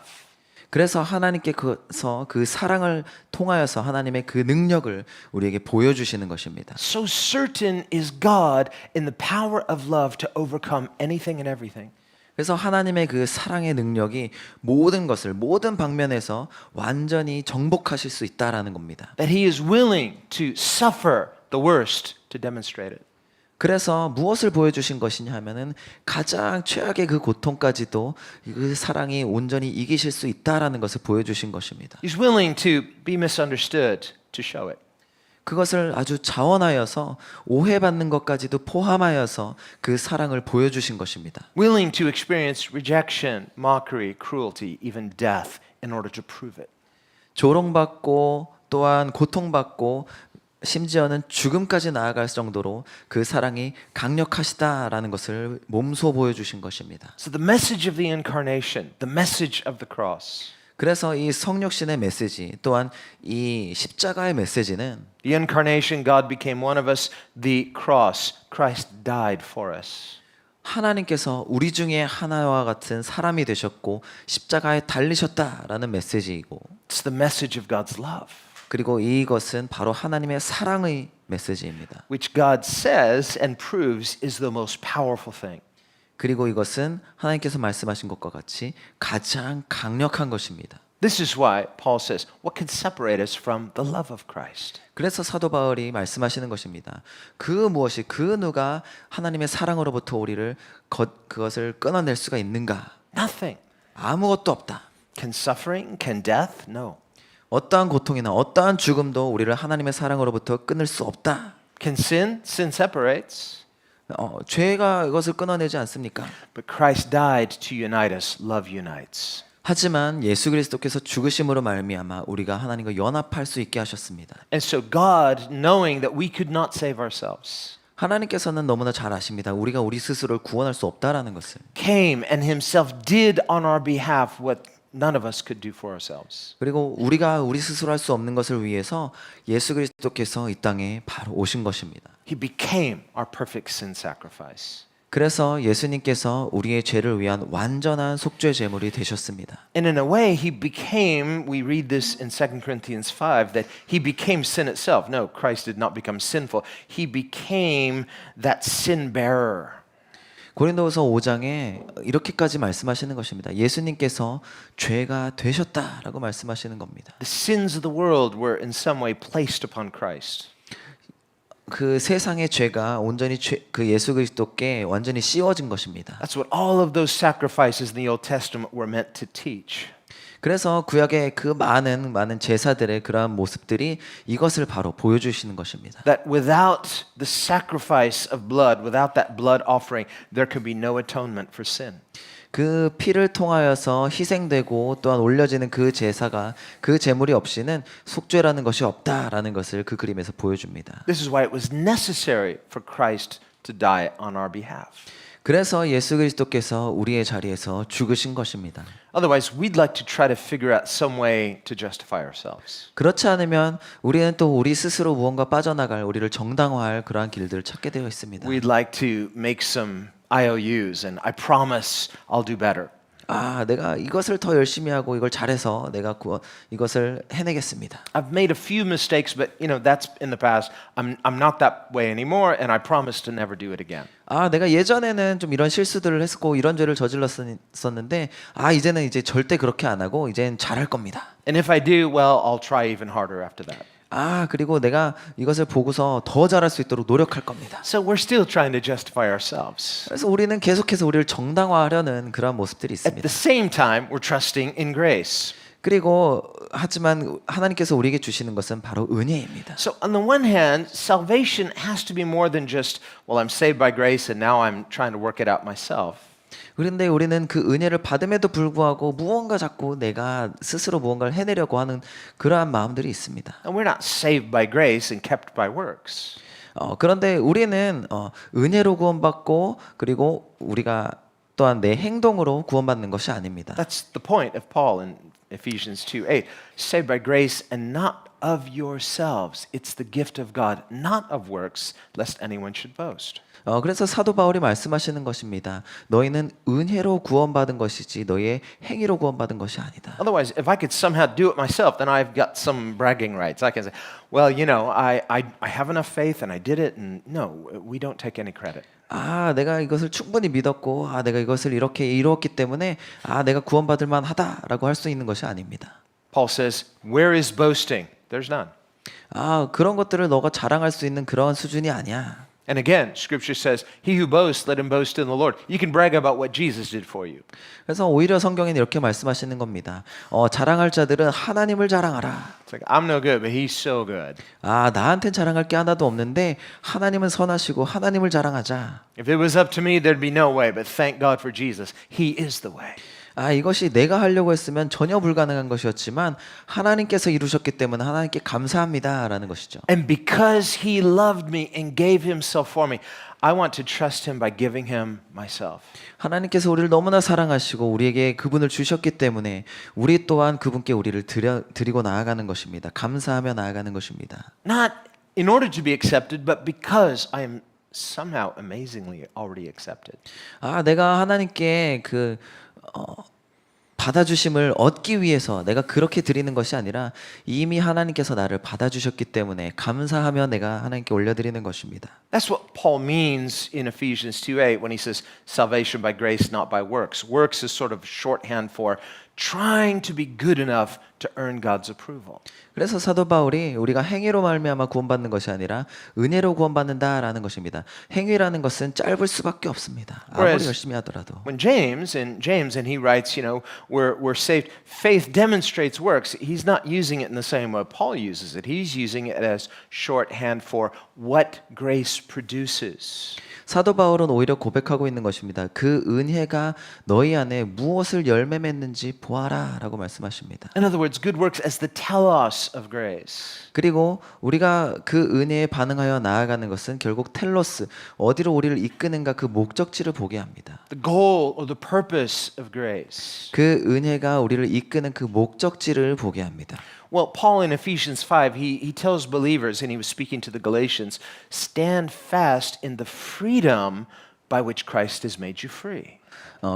그래서 하나님께서 그 사랑을 통하여서 하나님의 그 능력을 우리에게 보여주시는 것입니다. So certain is God in the power of love to overcome anything and everything. 그래서 하나님의 그 사랑의 능력이 모든 것을 모든 방면에서 완전히 정복하실 수 있다라는 겁니다. That he is willing to suffer the worst to demonstrate it. 그래서 무엇을 보여주신 것이냐 하면은 가장 최악의 그 고통까지도 그 사랑이 온전히 이기실 수 있다라는 것을 보여주신 것입니다. He's willing to be misunderstood to show it. 그것을 아주 자원하여서 오해받는 것까지도 포함하여서 그 사랑을 보여주신 것입니다. Willing to experience rejection, mockery, cruelty, even death in order to prove it. 조롱받고 또한 고통받고 심지어는 죽음까지 나아갈 정도로 그 사랑이 강력하시다라는 것을 몸소 보여주신 것입니다. So the message of the incarnation, the message of the cross. 그래서 이 성육신의 메시지 또한 이 십자가의 메시지는 The incarnation, God became one of us. The cross, Christ died for us. 하나님께서 우리 중에 하나와 같은 사람이 되셨고 십자가에 달리셨다라는 메시지이고 It's the message of God's love. 그리고 이것은 바로 하나님의 사랑의 메시지입니다. which God says and proves is the most powerful thing. 그리고 이것은 하나님께서 말씀하신 것과 같이 가장 강력한 것입니다. This is why Paul says, what can separate us from the love of Christ? 그래서 사도 바울이 말씀하시는 것입니다. 그 무엇이 그 누가 하나님의 사랑으로부터 우리를 그것을 끊어낼 수가 있는가? Nothing. 아무것도 없다. Can suffering, can death? No. 어떠한 고통이나 어떠한 죽음도 우리를 하나님의 사랑으로부터 끊을 수 없다. Can sin? Sin separates. 죄가 이것을 끊어내지 않습니까? But Christ died to unite us. Love unites. 하지만 예수 그리스도께서 죽으심으로 말미암아 우리가 하나님과 연합할 수 있게 하셨습니다. And so God, knowing that we could not save ourselves, 하나님께서는 너무나 잘 아십니다. 우리가 우리 스스로를 구원할 수 없다라는 것을. came and himself did on our behalf what none of us could do for ourselves. 그리고 우리가 우리 스스로 할 수 없는 것을 위해서 예수 그리스도께서 이 땅에 바로 오신 것입니다. He became our perfect sin sacrifice. 그래서 예수님께서 우리의 죄를 위한 완전한 속죄 제물이 되셨습니다. And in a way, he became, we read this in 2 Corinthians 5, that he became sin itself. No, Christ did not become sinful. He became that sin bearer. 고린도후서 5장에 이렇게까지 말씀하시는 것입니다. 예수님께서 죄가 되셨다라고 말씀하시는 겁니다. The sins of the world were in some way placed upon Christ. 그 세상의 죄가 온전히 그 예수 그리스도께 완전히 씌워진 것입니다. That's what all of those sacrifices in the Old Testament were meant to teach. 그래서 구약의 그 많은 제사들의 그러한 모습들이 이것을 바로 보여주시는 것입니다. That without the sacrifice of blood, without that blood offering, there could be no atonement for sin. 그 피를 통하여서 희생되고 또한 올려지는 그 제사가 그 제물이 없이는 속죄라는 것이 없다라는 것을 그 그림에서 보여줍니다. This is why it was necessary for Christ to die on our behalf. 그래서 예수 그리스도께서 우리의 자리에서 죽으신 것입니다. Otherwise, we'd like to try to figure out some way to justify ourselves. 그렇지 않으면 우리는 또 우리 스스로 무언가 빠져나갈 우리를 정당화할 그러한 길들을 찾게 되어 있습니다. We'd like to make some IOUs and I promise I'll do better. 내가 이것을 더 열심히 하고 이걸 잘해서 내가 이것을 해내겠습니다. I've made a few mistakes, but you know that's in the past. I'm not that way anymore, and I promise to never do it again. 내가 예전에는 좀 이런 실수들을 했고 이런 죄를 저질렀었는데 이제는 이제 절대 그렇게 안 하고 이제는 잘할 겁니다. And if I do, well, I'll try even harder after that. 그리고 내가 이것을 보고서 더 잘할 수 있도록 노력할 겁니다. So we're still trying to justify ourselves. 그래서 우리는 계속해서 우리를 정당화하려는 그런 모습들이 At 있습니다. the same time, we're trusting in grace. 그리고 하지만 하나님께서 우리에게 주시는 것은 바로 은혜입니다. So on the one hand, salvation has to be more than just, well, I'm saved by grace and now I'm trying to work it out myself. 그런데 우리는 그 은혜를 받음에도 불구하고 무언가 자꾸 내가 스스로 무언가를 해내려고 하는 그러한 마음들이 있습니다. And we're not saved by grace and kept by works. 그런데 우리는 은혜로 구원받고 그리고 우리가 또한 내 행동으로 구원받는 것이 아닙니다. That's the point of Paul in Ephesians 2:8. Saved by grace and not of yourselves. It's the gift of God, not of works, lest anyone should boast. 그래서 사도 바울이 말씀하시는 것입니다. 너희는 은혜로 구원받은 것이지 너희의 행위로 구원받은 것이 아니다. Otherwise, if I could somehow do it myself, then I've got some bragging rights. I can say, well, you know, I have enough faith and I did it. And no, we don't take any credit. 내가 이것을 충분히 믿었고 내가 이것을 이렇게 이루었기 때문에 내가 구원받을 만하다라고 할 수 있는 것이 아닙니다. Paul says, where is boasting? There's none. 그런 것들을 너가 자랑할 수 있는 그런 수준이 아니야. And again, Scripture says, he who boasts, let him boast in the Lord. You can brag about what Jesus did for you. 그래서 오히려 성경에는 이렇게 말씀하시는 겁니다. 자랑할 자들은 하나님을 자랑하라. It's like, I'm no good, but he's so good. 나한텐 자랑할 게 하나도 없는데 하나님은 선하시고 하나님을 자랑하자. If it was up to me, there'd be no way, but thank God for Jesus. He is the way. 이것이 내가 하려고 했으면 전혀 불가능한 것이었지만 하나님께서 이루셨기 때문에 하나님께 감사합니다라는 것이죠. And because he loved me and gave himself for me, I want to trust him by giving him myself. 하나님께서 우리를 너무나 사랑하시고 우리에게 그분을 주셨기 때문에 우리 또한 그분께 우리를 드리고 나아가는 것입니다. 감사하며 나아가는 것입니다. Not in order to be accepted, but because I am somehow amazingly already accepted. 내가 하나님께 받아주심을 얻기 위해서 내가 그렇게 드리는 것이 아니라 이미 하나님께서 나를 받아주셨기 때문에 감사하며 내가 하나님께 올려드리는 것입니다. That's what Paul means in Ephesians 2:8 when he says salvation by grace, not by works. Works is sort of shorthand for trying to be good enough to earn God's approval. 그래서 사도 바울이 우리가 행위로 말미암아 구원받는 것이 아니라 은혜로 구원받는다라는 것입니다. 행위라는 것은 짧을 수밖에 없습니다. 아무리 Whereas 열심히 하더라도. When James and he writes, we're saved. Faith demonstrates works. He's not using it in the same way Paul uses it. He's using it as shorthand for what grace produces. 사도 바울은 오히려 고백하고 있는 것입니다. 그 은혜가 너희 안에 무엇을 열매 맺는지 보아라라고 말씀하십니다. In other words, good works as the telos of grace. 그리고 우리가 그 은혜에 반응하여 나아가는 것은 결국 텔로스, 어디로 우리를 이끄는가 그 목적지를 보게 합니다. The goal or the purpose of grace. 그 은혜가 우리를 이끄는 그 목적지를 보게 합니다. Well, Paul in Ephesians 5, he tells believers, and he was speaking to the Galatians, stand fast in the freedom by which Christ has made you free.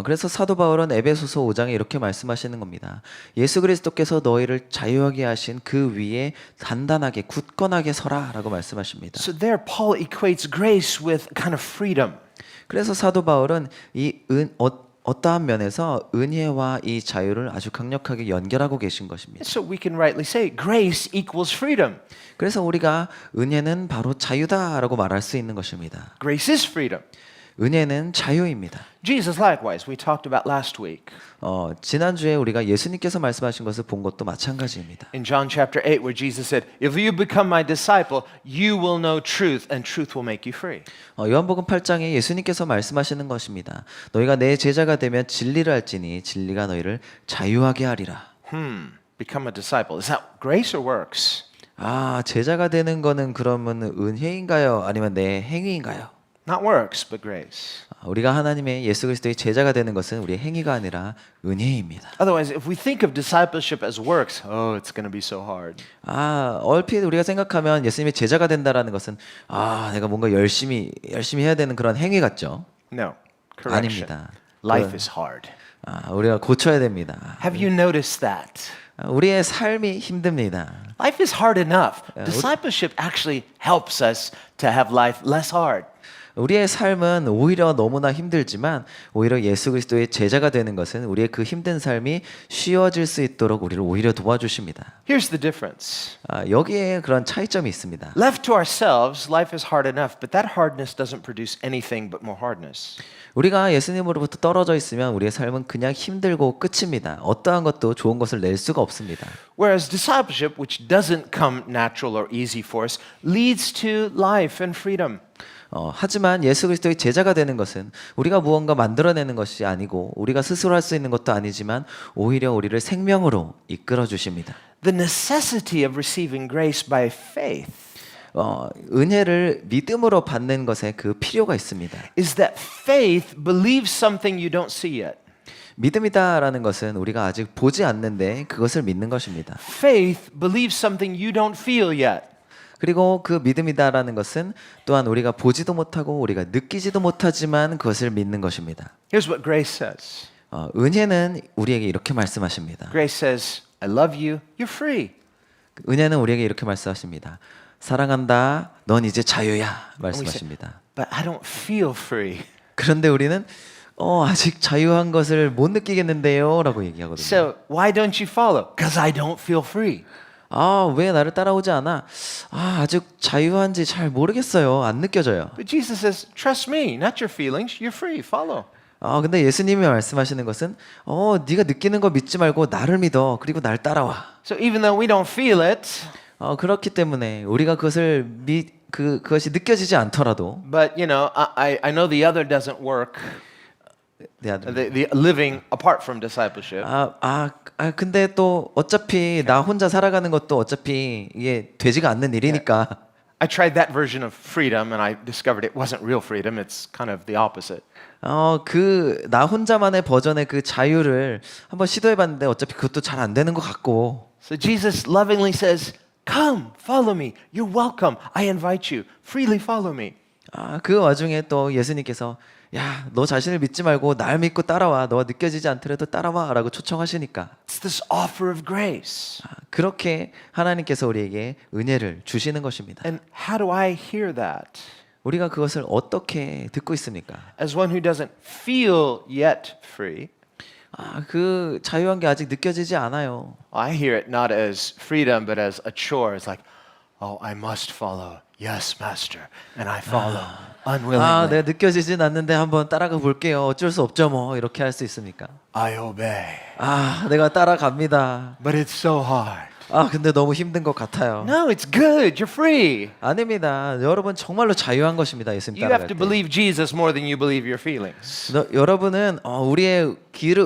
그래서 사도 바울은 에베소서 5장에 이렇게 말씀하시는 겁니다. 예수 그리스도께서 너희를 자유하게 하신 그 위에 단단하게 굳건하게 서라라고 말씀하십니다. So there Paul equates grace with kind of freedom. 그래서 사도 바울은 어떠한 면에서 은혜와 이 자유를 아주 강력하게 연결하고 계신 것입니다. So we can rightly say grace equals freedom. 그래서 우리가 은혜는 바로 자유다라고 말할 수 있는 것입니다. Grace is freedom. 은혜는 자유입니다. Jesus likewise, we talked about last week. 지난주에 우리가 예수님께서 말씀하신 것을 본 것도 마찬가지입니다. In John chapter 8 where Jesus said, if you become my disciple, you will know truth and truth will make you free. 요한복음 8장에 예수님께서 말씀하시는 것입니다. 너희가 내 제자가 되면 진리를 알지니 진리가 너희를 자유하게 하리라. Become a disciple. Is that grace or works? 제자가 되는 거는 그러면 은혜인가요? 아니면 내 행위인가요? Not works, but grace. 우리가 하나님의 예수 그리스도의 제자가 되는 것은 우리의 행위가 아니라 은혜입니다. Otherwise, if we think of discipleship as works, it's going to be so hard. 얼핏 우리가 생각하면 예수님의 제자가 된다라는 것은 내가 뭔가 열심히 해야 되는 그런 행위 같죠? No, correction. 아닙니다. Life is hard. 우리가 고쳐야 됩니다. Have you noticed that? 우리의 삶이 힘듭니다. Life is hard enough. Discipleship actually helps us to have life less hard. 우리의 삶은 오히려 너무나 힘들지만 오히려 예수 그리스도의 제자가 되는 것은 우리의 그 힘든 삶이 쉬워질 수 있도록 우리를 오히려 도와주십니다. Here's the difference. 여기에 그런 차이점이 있습니다. Left to ourselves, life is hard enough, but that hardness doesn't produce anything but more hardness. 우리가 예수님으로부터 떨어져 있으면 우리의 삶은 그냥 힘들고 끝입니다. 어떠한 것도 좋은 것을 낼 수가 없습니다. Whereas discipleship, which doesn't come natural or easy for us, leads to life and freedom. 하지만 예수 그리스도의 제자가 되는 것은 우리가 무언가 만들어내는 것이 아니고 우리가 스스로 할 수 있는 것도 아니지만 오히려 우리를 생명으로 이끌어 주십니다. The necessity of receiving grace by faith 은혜를 믿음으로 받는 것에 그 필요가 있습니다. is that faith believes something you don't see yet. 믿음이다라는 것은 우리가 아직 보지 않는데 그것을 믿는 것입니다. Faith believes something you don't feel yet. 그리고 그 믿음이다라는 것은 또한 우리가 보지도 못하고 우리가 느끼지도 못하지만 그것을 믿는 것입니다. Here's what grace says. 은혜는 우리에게 이렇게 말씀하십니다. Grace says, I love you, you're free. 은혜는 우리에게 이렇게 말씀하십니다. 사랑한다, 넌 이제 자유야 말씀하십니다. But I don't feel free. 그런데 우리는 아직 자유한 것을 못 느끼겠는데요 라고 얘기하거든요. So why don't you follow? Because I don't feel free. 왜 나를 따라오지 않아? 아직 자유한지 잘 모르겠어요. 안 느껴져요. But Jesus says, trust me, not your feelings. You're free. Follow. 근데 예수님이 말씀하시는 것은 네가 느끼는 거 믿지 말고 나를 믿어. 그리고 날 따라와. So even though we don't feel it, 그렇기 때문에 우리가 그것을 그것이 느껴지지 않더라도 but I know the other doesn't work. The living apart from discipleship. 근데 또 어차피 나 혼자 살아가는 것도 어차피 이게 되지가 않는 일이니까. I tried that version of freedom and I discovered it wasn't real freedom. It's kind of the opposite. 나 혼자만의 버전의 그 자유를 한번 시도해봤는데 어차피 그것도 잘 안 되는 것 같고. So Jesus lovingly says, come, follow me. You're welcome. I invite you. Freely follow me. 그 와중에 또 예수님께서 야, 너 자신을 믿지 말고 날 믿고 따라와. 너가 느껴지지 않더라도 따라와라고 초청하시니까 It's this offer of grace. 그렇게 하나님께서 우리에게 은혜를 주시는 것입니다. And how do I hear that? 우리가 그것을 어떻게 듣고 있습니까? As one who doesn't feel yet free, 그 자유한 게 아직 느껴지지 않아요. I hear it not as freedom, but as a chore. It's like, oh, I must follow. Yes, master. And I follow unwillingly. 내가 느껴지진 않는데 한번 따라가 볼게요. 어쩔 수 없죠 뭐. 이렇게 할 수 있습니까? I obey. 내가 따라갑니다. But it's so hard. 근데 너무 힘든 것 같아요. No, it's good. You're free. 아닙니다. 여러분 정말로 자유한 것입니다. 예수님 You have 따라갈 to 때. believe Jesus more than you believe your feelings. 여러분은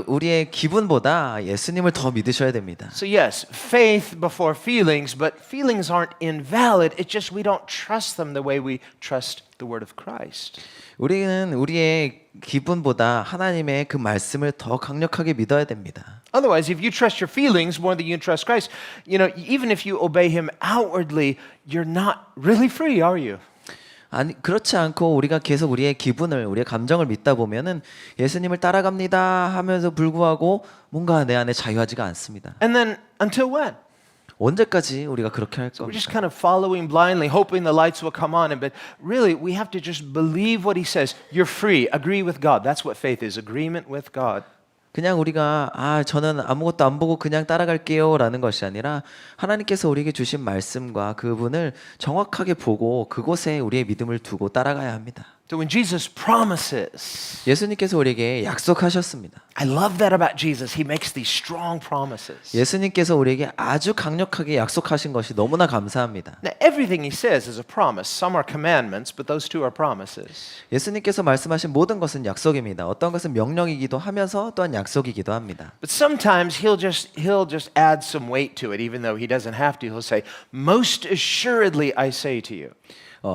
우리의 기분보다 예수님을 더 믿으셔야 됩니다. So yes, faith before feelings, but feelings aren't invalid. It's just we don't trust them the way we trust the word of Christ. 우리는 우리의 기분보다 하나님의 그 말씀을 더 강력하게 믿어야 됩니다. Otherwise, if you trust your feelings more than you trust Christ, you know, even if you obey him outwardly, you're not really free, are you? 그렇지 않고 우리가 계속 우리의 기분을, 우리의 감정을 믿다 보면은 예수님을 따라갑니다 하면서 불구하고 뭔가 내 안에 자유하지가 않습니다. And then until when? 언제까지 우리가 그렇게 할 We're just 겁니까? kind of following blindly, hoping the lights will come on. But really, we have to just believe what he says. You're free. Agree with God. That's what faith is, agreement with God. 그냥 우리가 저는 아무것도 안 보고 그냥 따라갈게요 라는 것이 아니라 하나님께서 우리에게 주신 말씀과 그분을 정확하게 보고 그곳에 우리의 믿음을 두고 따라가야 합니다. So when Jesus promises, 예수님께서 우리에게 약속하셨습니다. I love that about Jesus. He makes these strong promises. 예수님께서 우리에게 아주 강력하게 약속하신 것이 너무나 감사합니다. Now, everything he says is a promise. Some are commandments, but those two are promises. 예수님께서 말씀하신 모든 것은 약속입니다. 어떤 것은 명령이기도 하면서 또한 약속이기도 합니다. But sometimes he'll just add some weight to it, even though he doesn't have to. He'll say, "Most assuredly, I say to you."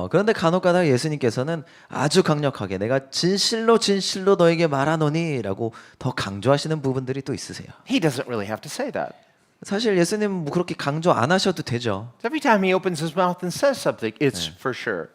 그런데 간혹가다 예수님께서는 아주 강력하게 내가 진실로 진실로 너에게 말하노니라고 더 강조하시는 부분들이 또 있으세요. He doesn't really have to say that. 사실 예수님은 뭐 그렇게 강조 안 하셔도 되죠. Every time he opens his mouth and says something, it's for sure.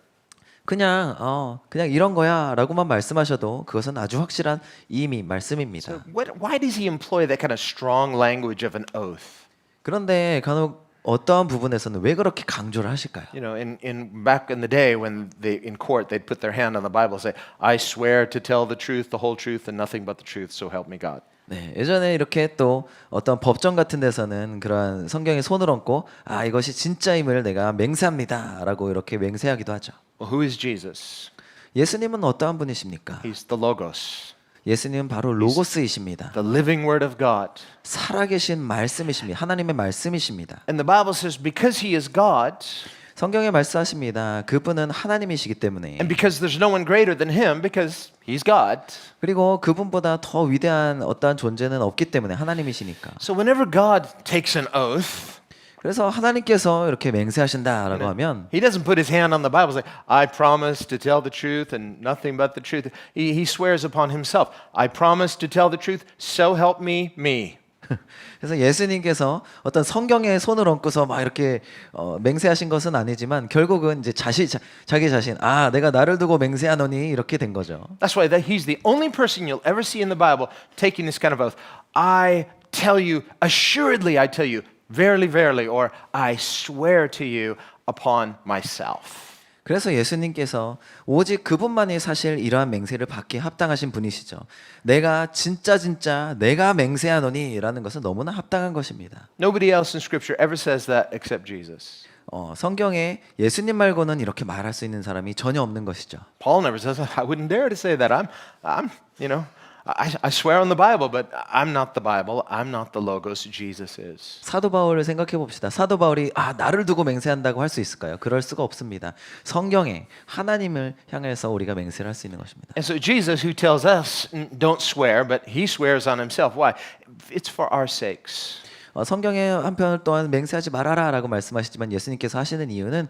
그냥 이런 거야라고만 말씀하셔도 그것은 아주 확실한 이미 말씀입니다. Why does he employ that kind of strong language of an oath? 그런데 간혹 어떠한 부분에서는 왜 그렇게 강조를 하실까요? You know, in back in the day when in court they'd put their hand on the Bible and say, "I swear to tell the truth, the whole truth, and nothing but the truth, so help me God." 네, 예전에 이렇게 또 어떤 법정 같은 데서는 그러한 성경에 손을 얹고 이것이 진짜임을 내가 맹세합니다라고 이렇게 맹세하기도 하죠. Well, who is Jesus? 예수님은 어떠한 분이십니까? He's the Logos, 예수님은 바로 로고스이십니다. the living Word of God. 살아계신 말씀이십니다. 하나님의 말씀이십니다. And the Bible says because he is God, 성경에 말씀하십니다. 그분은 하나님이시기 때문에 and because there's no one greater than him, because he's God. 그리고 그분보다 더 위대한 어떠한 존재는 없기 때문에 하나님이시니까. So whenever God takes an oath, 그래서 하나님께서 이렇게 맹세하신다라고 하면 he doesn't put his hand on the Bible and say, "I promise to tell the truth and nothing but the truth." He swears upon himself, "I promise to tell the truth, so help me, me." 그래서 예수님께서 어떤 성경에 손을 얹고서 막 이렇게 맹세하신 것은 아니지만 결국은 이제 자기 자신 내가 나를 두고 맹세하노니 이렇게 된 거죠. That's why he's the only person you'll ever see in the Bible taking this kind of oath. I tell you, assuredly I tell you, verily, verily, or I swear to you upon myself. 그래서 예수님께서 오직 그분만이 사실 이러한 맹세를 받기에 합당하신 분이시죠. 내가 진짜 내가 맹세하노니라는 것은 너무나 합당한 것입니다. Nobody else in Scripture ever says that except Jesus. 성경에 예수님 말고는 이렇게 말할 수 있는 사람이 전혀 없는 것이죠. Paul never says, "I wouldn't dare to say that. I swear on the Bible, but I'm not the Bible. I'm not the Logos. Jesus is." 사도 바울을 생각해 봅시다. 사도 바울이 나를 두고 맹세한다고 할 수 있을까요? 그럴 수가 없습니다. 성경에 하나님을 향해서 우리가 맹세를 할 수 있는 것입니다. And so Jesus, who tells us don't swear, but he swears on himself. Why? It's for our sakes. 성경의 한편 또한 맹세하지 말아라라고 말씀하시지만 예수님께서 하시는 이유는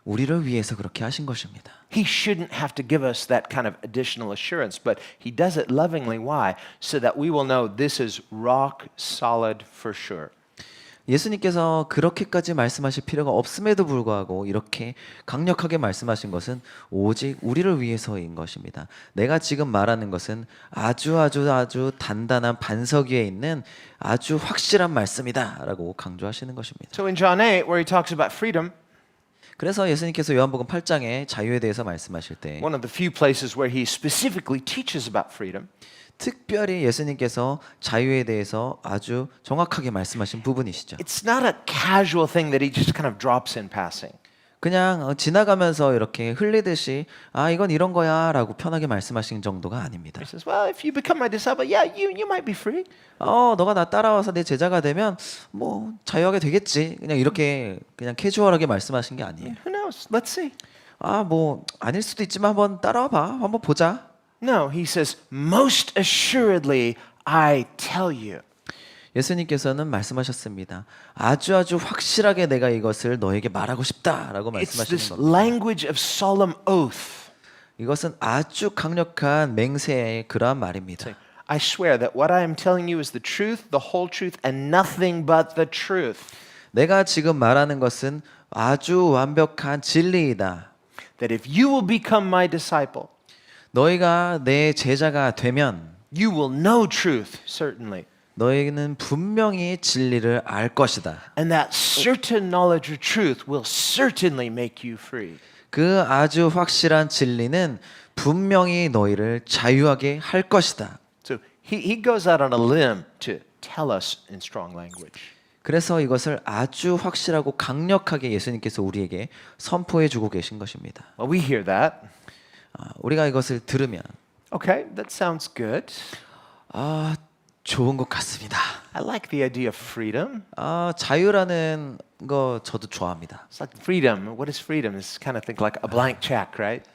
우리를 위해서 그렇게 하신 것입니다. He shouldn't have to give us that kind of additional assurance, but he does it lovingly. Why? So that we will know this is rock solid for sure. 예수님께서 그렇게까지 말씀하실 필요가 없음에도 불구하고 이렇게 강력하게 말씀하신 것은 오직 우리를 위해서인 것입니다. 내가 지금 말하는 것은 아주 단단한 반석 위에 있는 아주 확실한 말씀이다라고 강조하시는 것입니다. So in John 8, where he talks about freedom, 그래서 예수님께서 요한복음 8장에 자유에 대해서 말씀하실 때 one of the few places where he specifically teaches about freedom, 특별히 예수님께서 자유에 대해서 아주 정확하게 말씀하신 부분이시죠. it's not a casual thing that he just kind of drops in passing. 그냥 지나가면서 이렇게 흘리듯이 아 이건 이런 거야라고 편하게 말씀하신 정도가 아닙니다. He says, well, if you become my disciple, yeah, you might be free. 너가 나 따라와서 내 제자가 되면 뭐 자유하게 되겠지. 그냥 이렇게 그냥 캐주얼하게 말씀하신 게 아니에요. Who knows? Let's see. 뭐 아닐 수도 있지만 한번 따라와 봐. 한번 보자. No, he says, most assuredly, I tell you. 예수님께서는 말씀하셨습니다. 아주 확실하게 내가 이것을 너에게 말하고 싶다라고 It's 말씀하시는 this 겁니다. language of solemn oath. 이것은 아주 강력한 맹세의 그러한 말입니다. I swear that what I am telling you is the truth, the whole truth, and nothing but the truth. 내가 지금 말하는 것은 아주 완벽한 진리이다. That if you will become my disciple, 너희가 내 제자가 되면 you will know truth, certainly. 너희는 분명히 진리를 알 것이다. And that certain knowledge of truth will certainly make you free. 그 아주 확실한 진리는 분명히 너희를 자유하게 할 것이다. So he goes out on a limb to tell us in strong language. 그래서 이것을 아주 확실하고 강력하게 예수님께서 우리에게 선포해 주고 계신 것입니다. Well, we hear that. 우리가 이것을 들으면 Okay, that sounds good. 좋은 것 같습니다. I like the idea of freedom. 자유라는 거 저도 좋아합니다. It's like freedom. What is freedom? It's kind of think like a blank check, right?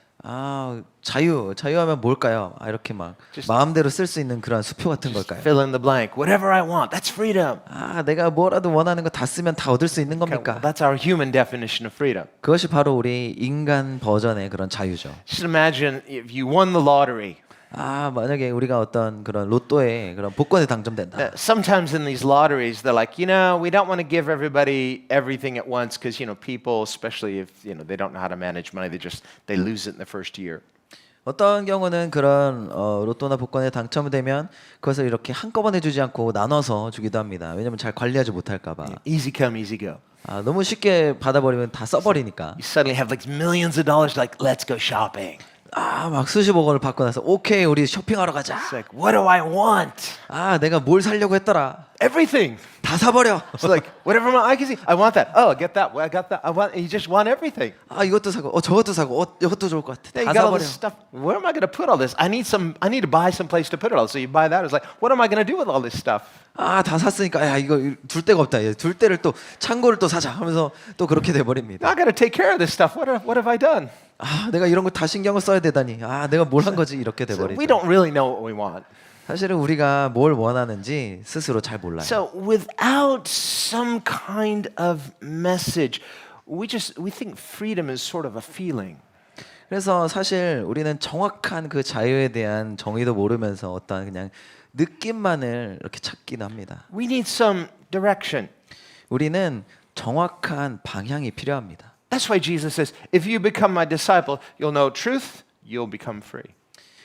자유하면 뭘까요? 이렇게 막 마음대로 쓸 수 있는 그런 수표 같은 걸까요? Fill in the blank. Whatever I want. That's freedom. 내가 뭐라도 원하는 거 다 쓰면 다 얻을 수 있는 Okay, well, 겁니까? that's our human definition of freedom. 그것이 바로 우리 인간 버전의 그런 자유죠. Just imagine if you won the lottery. 만약에 우리가 어떤 그런 로또에 그런 복권에 당첨된다. Sometimes in these lotteries, they're like, we don't want to give everybody everything at once because, people, especially if, they don't know how to manage money, they lose it in the first year. 어떤 경우는 그런 로또나 복권에 당첨되면 그것을 이렇게 한꺼번에 주지 않고 나눠서 주기도 합니다. 왜냐하면 잘 관리하지 못할까 봐. Easy come, easy go. 너무 쉽게 받아버리면 다 써버리니까. You suddenly have like millions of dollars, like, let's go shopping. 막 수십억 원을 받고 나서 오케이 우리 쇼핑하러 가자. It's like, what do I want? 내가 뭘 사려고 했더라. Everything. 다 사버려. It's like, whatever I can see, I want that. Oh, I get that. Well, I got that. You just want everything. 이것도 사고 저것도 사고 이것도 좋을 것 같아. Yeah, 다 you got all 사버려. this stuff. Where am I going to put all this? I need to buy some place to put it all. So you buy that. It's like, what am I going to do with all this stuff? 다 샀으니까 이거 둘 데가 없다. 둘 데를 또 창고를 또 사자 하면서 또 그렇게 돼 버립니다. I got to take care of this stuff. What have I done? 내가 이런 거 다 신경을 써야 되다니. 내가 뭘 한 거지 이렇게 돼 So we 버리죠. don't really know what we want. 사실은 우리가 뭘 원하는지 스스로 잘 몰라요. So without some kind of message, we think freedom is sort of a feeling. 그래서 사실 우리는 정확한 그 자유에 대한 정의도 모르면서 어떤 그냥 느낌만을 이렇게 찾긴 합니다. We need some direction. 우리는 정확한 방향이 필요합니다. That's why Jesus says, if you become my disciple, you'll know truth, you'll become free.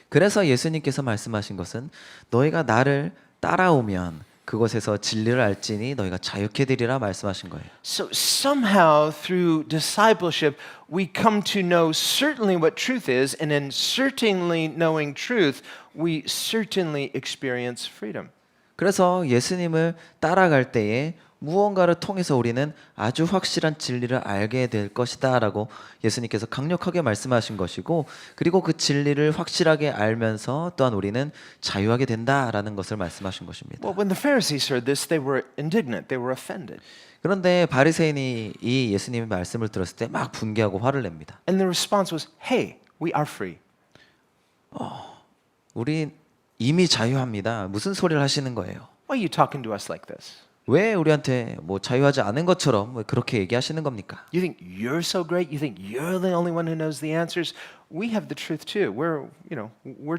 그래서 예수님께서 말씀하신 것은 너희가 나를 따라오면 그곳에서 진리를 알지니 너희가 자유케 되리라 말씀하신 거예요. So somehow through discipleship, we come to know certainly what truth is, and in certainly knowing truth, we certainly experience freedom. 그래서 예수님을 따라갈 때에 무언가를 통해서 우리는 아주 확실한 진리를 알게 될 것이다라고 예수님께서 강력하게 말씀하신 것이고, 그리고 그 진리를 확실하게 알면서 또한 우리는 자유하게 된다라는 것을 말씀하신 것입니다. Well, when the Pharisees heard this, they were indignant. They were offended. 그런데 바리새인이 이 예수님의 말씀을 들었을 때 막 분개하고 화를 냅니다. And the response was, "Hey, we are free." 우리 이미 자유합니다. 무슨 소리를 하시는 거예요? Why are you talking to us like this? 왜 우리한테 뭐 자유하지 않은 것처럼 왜 그렇게 얘기하시는 겁니까? You think you're so great? You think you're the only one who knows the answers? We have the truth too. We're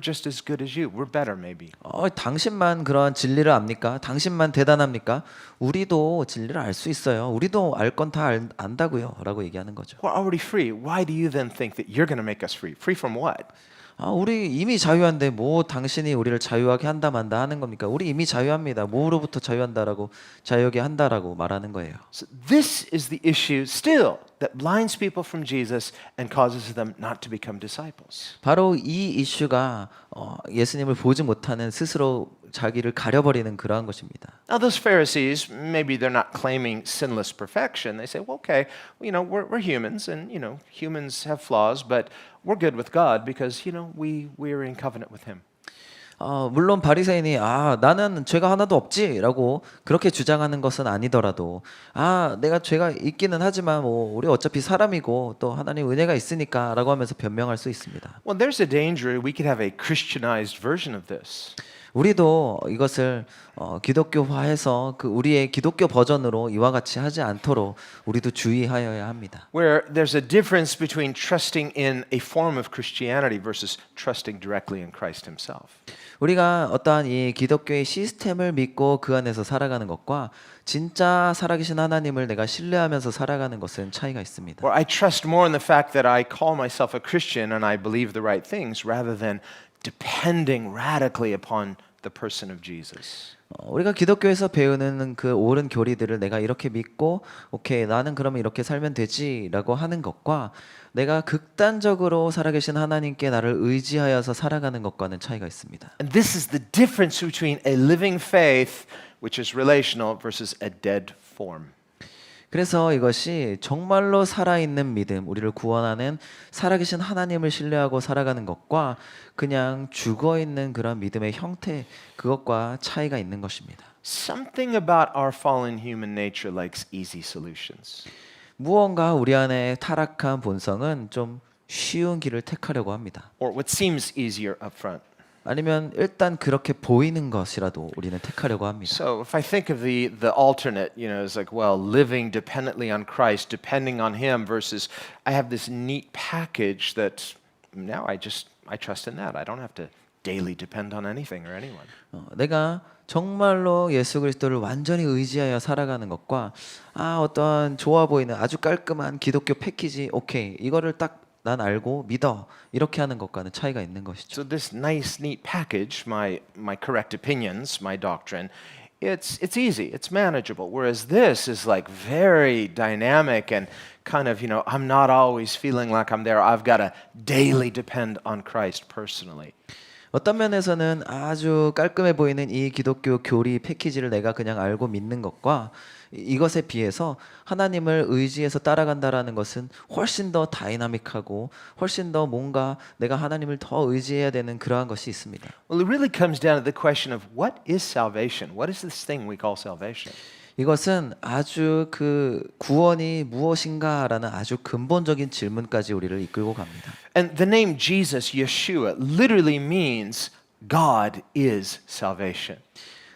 just as good as you. We're better maybe. 당신만 그런 진리를 압니까? 당신만 대단합니까? 우리도 진리를 알 수 있어요. 우리도 알 건 다 안다고요. 라고 얘기하는 거죠. We're already free. Why do you then think that you're going to make us free? Free from what? 우리 이미 자유한데 뭐 당신이 우리를 자유하게 한다 만다 하는 겁니까? 우리 이미 자유합니다. 뭐로부터 자유한다라고 자유하게 한다라고 말하는 거예요. So this is the issue still that blinds people from Jesus and causes them not to become disciples. 바로 이 이슈가 예수님을 보지 못하는 스스로 자기를 가려버리는 그러한 것입니다. Now, those Pharisees, maybe they're not claiming sinless perfection. They say, well, okay, we're humans, and, humans have flaws, but we're good with God because, we're in covenant with Him. 물론 바리새인이 나는 죄가 하나도 없지라고 그렇게 주장하는 것은 아니더라도 내가 죄가 있기는 하지만 뭐 우리 어차피 사람이고 또 하나님 은혜가 있으니까라고 하면서 변명할 수 있습니다. Well, there's a danger we could have a Christianized version of this. 우리도 이것을 기독교화해서 그 우리의 기독교 버전으로 이와 같이 하지 않도록 우리도 주의하여야 합니다. Where there's a difference between trusting in a form of Christianity versus trusting directly in Christ Himself. 우리가 어떠한 이 기독교의 시스템을 믿고 그 안에서 살아가는 것과 진짜 살아계신 하나님을 내가 신뢰하면서 살아가는 것은 차이가 있습니다. Where I trust more in the fact that I call myself a Christian and I believe the right things rather than depending radically upon the person of Jesus. 우리가 기독교에서 배우는 그 옳은 교리들을 내가 이렇게 믿고 오케이 나는 그러면 이렇게 살면 되지라고 하는 것과 내가 극단적으로 살아계신 하나님께 나를 의지하여서 살아가는 것과는 차이가 있습니다. And this is the difference between a living faith, which is relational, versus a dead form. 그래서 이것이 정말로 살아있는 믿음, 우리를 구원하는 살아계신 하나님을 신뢰하고 살아가는 것과 그냥 죽어있는 그런 믿음의 형태, 그것과 차이가 있는 것입니다. Something about our fallen human nature likes easy solutions. 무언가 우리 안에 타락한 본성은 좀 쉬운 길을 택하려고 합니다. Or what seems easier up front. 아니면 일단 그렇게 보이는 것이라도 우리는 택하려고 합니다. So if I think of the alternate, it's like, well, living dependently on Christ, depending on Him, versus I have this neat package that now I trust in that. I don't have to daily depend on anything or anyone. 내가 정말로 예수 그리스도를 완전히 의지하여 살아가는 것과 어떠한 좋아 보이는 아주 깔끔한 기독교 패키지, 오케이 이거를 딱 난 알고 믿어 이렇게 하는 것과는 차이가 있는 것이죠. So this nice, neat package, my correct opinions, my doctrine, it's easy, it's manageable. Whereas this is like very dynamic and kind of, I'm not always feeling like I'm there. I've got to daily depend on Christ personally. 어떤 면에서는 아주 깔끔해 보이는 이 기독교 교리 패키지를 내가 그냥 알고 믿는 것과 이것에 비해서 하나님을 의지해서 따라간다라는 것은 훨씬 더 다이나믹하고 훨씬 더 뭔가 내가 하나님을 더 의지해야 되는 그러한 것이 있습니다. Well, it really comes down to the question of what is salvation? What is this thing we call salvation? 이것은 아주 그 구원이 무엇인가라는 아주 근본적인 질문까지 우리를 이끌고 갑니다. And the name Jesus, Yeshua, literally means God is salvation.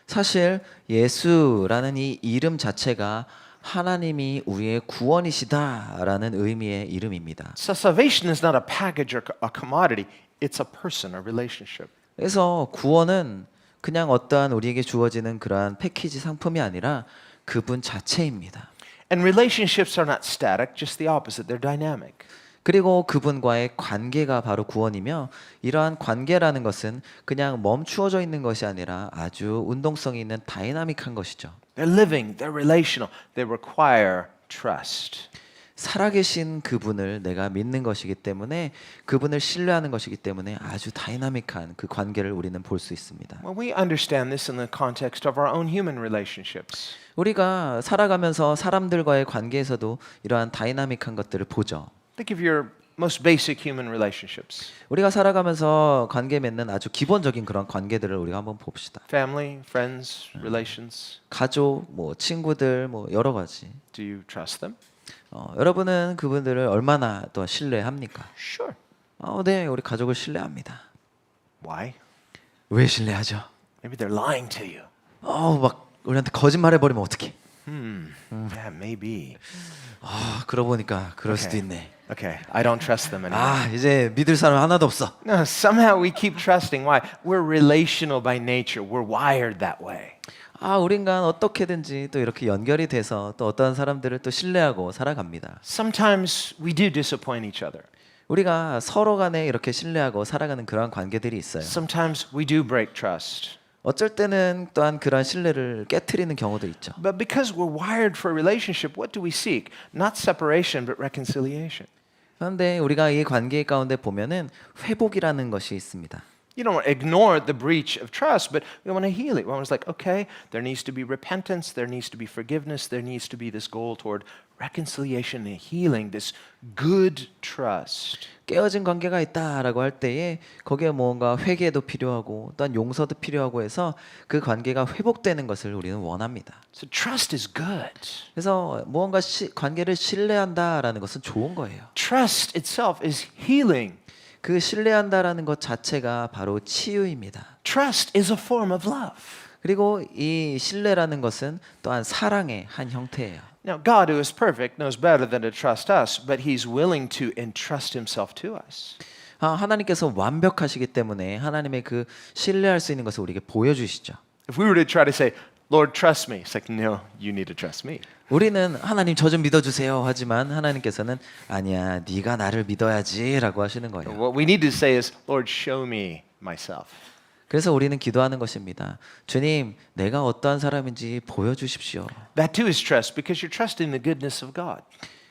사실 예수라는 이 이름 자체가 하나님이 우리의 구원이시다라는 의미의 이름입니다. So salvation is not a package or a commodity. It's a person, a relationship. 그래서 구원은 그냥 어떠한 우리에게 주어지는 그러한 패키지 상품이 아니라 그분 자체입니다. And relationships are not static, just the opposite. They're dynamic. 그리고 그분과의 관계가 바로 구원이며 이러한 관계라는 것은 그냥 멈추어져 있는 것이 아니라 아주 운동성이 있는 다이나믹한 것이죠. They're living, they're relational. They require trust. 살아계신 그분을 내가 믿는 것이기 때문에 그분을 신뢰하는 것이기 때문에 아주 다이나믹한 그 관계를 우리는 볼 수 있습니다. Well, we understand this in the context of our own human relationships. 우리가 살아가면서 사람들과의 관계에서도 이러한 다이나믹한 것들을 보죠. Think of your most basic human relationships. 우리가 살아가면서 관계 맺는 아주 기본적인 그런 관계들을 우리가 한번 봅시다. Family, friends, relations. 가족, 뭐 친구들, 뭐 여러 가지. Do you trust them? 여러분은 그분들을 얼마나 또 신뢰합니까? Sure. 네, 우리 가족을 신뢰합니다. Why? 왜 신뢰하죠? Maybe they're lying to you. 막 우리한테 거짓말해버리면 어떡해? Yeah, maybe. 아, 그러고 보니까 그럴 수도 있네. Okay, I don't trust them anymore. 아, 이제 믿을 사람 하나도 없어. No, somehow we keep trusting. Why? We're relational by nature. We're wired that way. 아, 우리 인간 어떻게든지 또 이렇게 연결이 돼서 또 어떤 사람들을 또 신뢰하고 살아갑니다. Sometimes we do disappoint each other. 우리가 서로 간에 이렇게 신뢰하고 살아가는 그러한 관계들이 있어요. Sometimes we do break trust. 어쩔 때는 또한 그러한 신뢰를 깨트리는 경우도 있죠. But because we're wired for a relationship, what do we seek? Not separation, but reconciliation. 그런데 우리가 이 관계 가운데 보면은 회복이라는 것이 있습니다. You don't want to ignore the breach of trust, but we want to heal it. We want to like, okay, there needs to be repentance, there needs to be forgiveness, there needs to be this goal toward reconciliation and healing, this good trust. 깨어진 관계가 있다라고 할 때에 거기에 뭔가 회개도 필요하고 또한 용서도 필요하고 해서 그 관계가 회복되는 것을 우리는 원합니다. So trust is good. 그래서 무언가 관계를 신뢰한다라는 것은 좋은 거예요. Trust itself is healing. 그 신뢰한다라는 것 자체가 바로 치유입니다. Trust is a form of love. 그리고 이 신뢰라는 것은 또한 사랑의 한 형태예요. Now, God, who is perfect, knows better than to trust us, but He's willing to entrust Himself to us. 하나님께서 완벽하시기 때문에 하나님의 그 신뢰할 수 있는 것을 우리에게 보여주시죠. If we were to try to say, Lord, trust me, it's like, no, you need to trust me. 우리는 하나님 저 좀 믿어주세요 하지만 하나님께서는 아니야 네가 나를 믿어야지라고 하시는 거예요. What we need to say is, Lord, show me myself. 그래서 우리는 기도하는 것입니다. 주님, 내가 어떠한 사람인지 보여주십시오. That too is trust because you're trusting the goodness of God.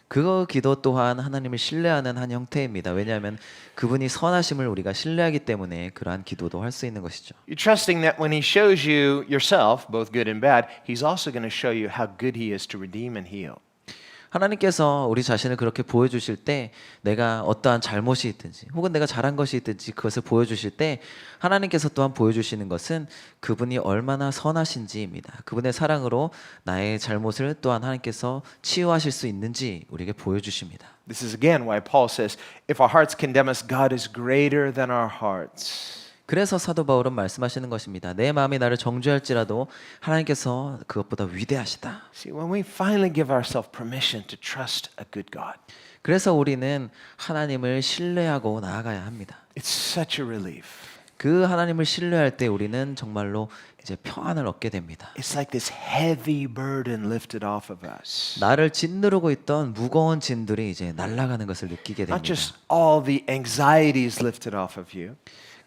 그 기도 또한 하나님을 신뢰하는 한 형태입니다. 왜냐하면 그분이 선하심을 우리가 신뢰하기 때문에 그러한 기도도 할 수 있는 것이죠. You're trusting that when He shows you yourself, both good and bad, He's also going to show you how good He is to redeem and heal. 하나님께서 우리 자신을 그렇게 보여주실 때 내가 어떠한 잘못이 있든지 혹은 내가 잘한 것이 있든지 그것을 보여주실 때 하나님께서 또한 보여주시는 것은 그분이 얼마나 선하신지입니다. 그분의 사랑으로 나의 잘못을 또한 하나님께서 치유하실 수 있는지 우리에게 보여주십니다. This is again why Paul says, if our hearts condemn us, God is greater than our hearts. 그래서 사도 바울은 말씀하시는 것입니다. 내 마음이 나를 정죄할지라도 하나님께서 그것보다 위대하시다. See, when we finally give ourselves permission to trust a good God, 그래서 우리는 하나님을 신뢰하고 나아가야 합니다. it's such a relief. 그 하나님을 신뢰할 때 우리는 정말로 이제 평안을 얻게 됩니다. It's like this heavy burden lifted off of us. 나를 짓누르고 있던 무거운 짐들이 이제 날아가는 것을 느끼게 Not 됩니다. just all the anxieties lifted off of you,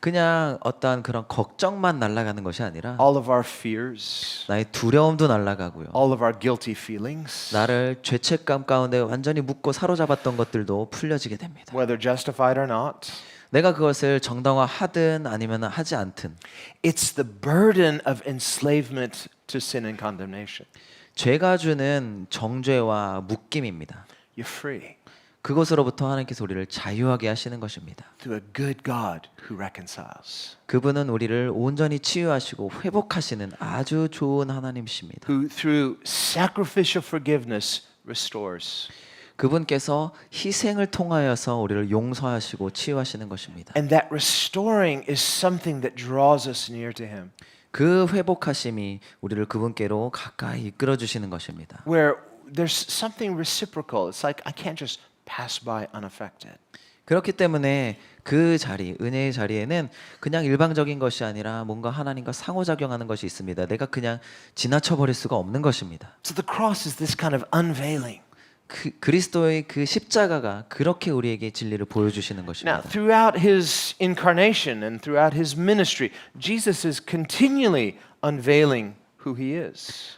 그냥 어떠한 그런 걱정만 날아가는 것이 아니라 all of our fears, 나의 두려움도 날아가고요. all of our guilty feelings, 나를 죄책감 가운데 완전히 묶고 사로잡았던 것들도 풀려지게 됩니다. whether justified or not. 내가 그것을 정당화하든 아니면 하지 않든 It's the burden of enslavement to sin and condemnation. 죄가 주는 정죄와 묶임입니다. You're free 그것으로부터 하나님께서 우리를 자유하게 하시는 것입니다. through a good God who reconciles, 그분은 우리를 온전히 치유하시고 회복하시는 아주 좋은 하나님이십니다. who through sacrificial forgiveness restores. 그분께서 희생을 통하여서 우리를 용서하시고 치유하시는 것입니다. And that restoring is something that draws us near to Him. 그 회복하심이 우리를 그분께로 가까이 이끌어 주시는 것입니다. Where there's something reciprocal. It's like I can't just pass by unaffected. 그렇기 때문에 그 자리, 은혜의 자리에는 그냥 일방적인 것이 아니라 뭔가 하나님과 상호작용하는 것이 있습니다. 내가 그냥 지나쳐 버릴 수가 없는 것입니다. So the cross is this kind of unveiling. 그리스도의 그 십자가가 그렇게 우리에게 진리를 보여주시는 Now, 것입니다. throughout His incarnation and throughout His ministry, Jesus is continually unveiling who He is.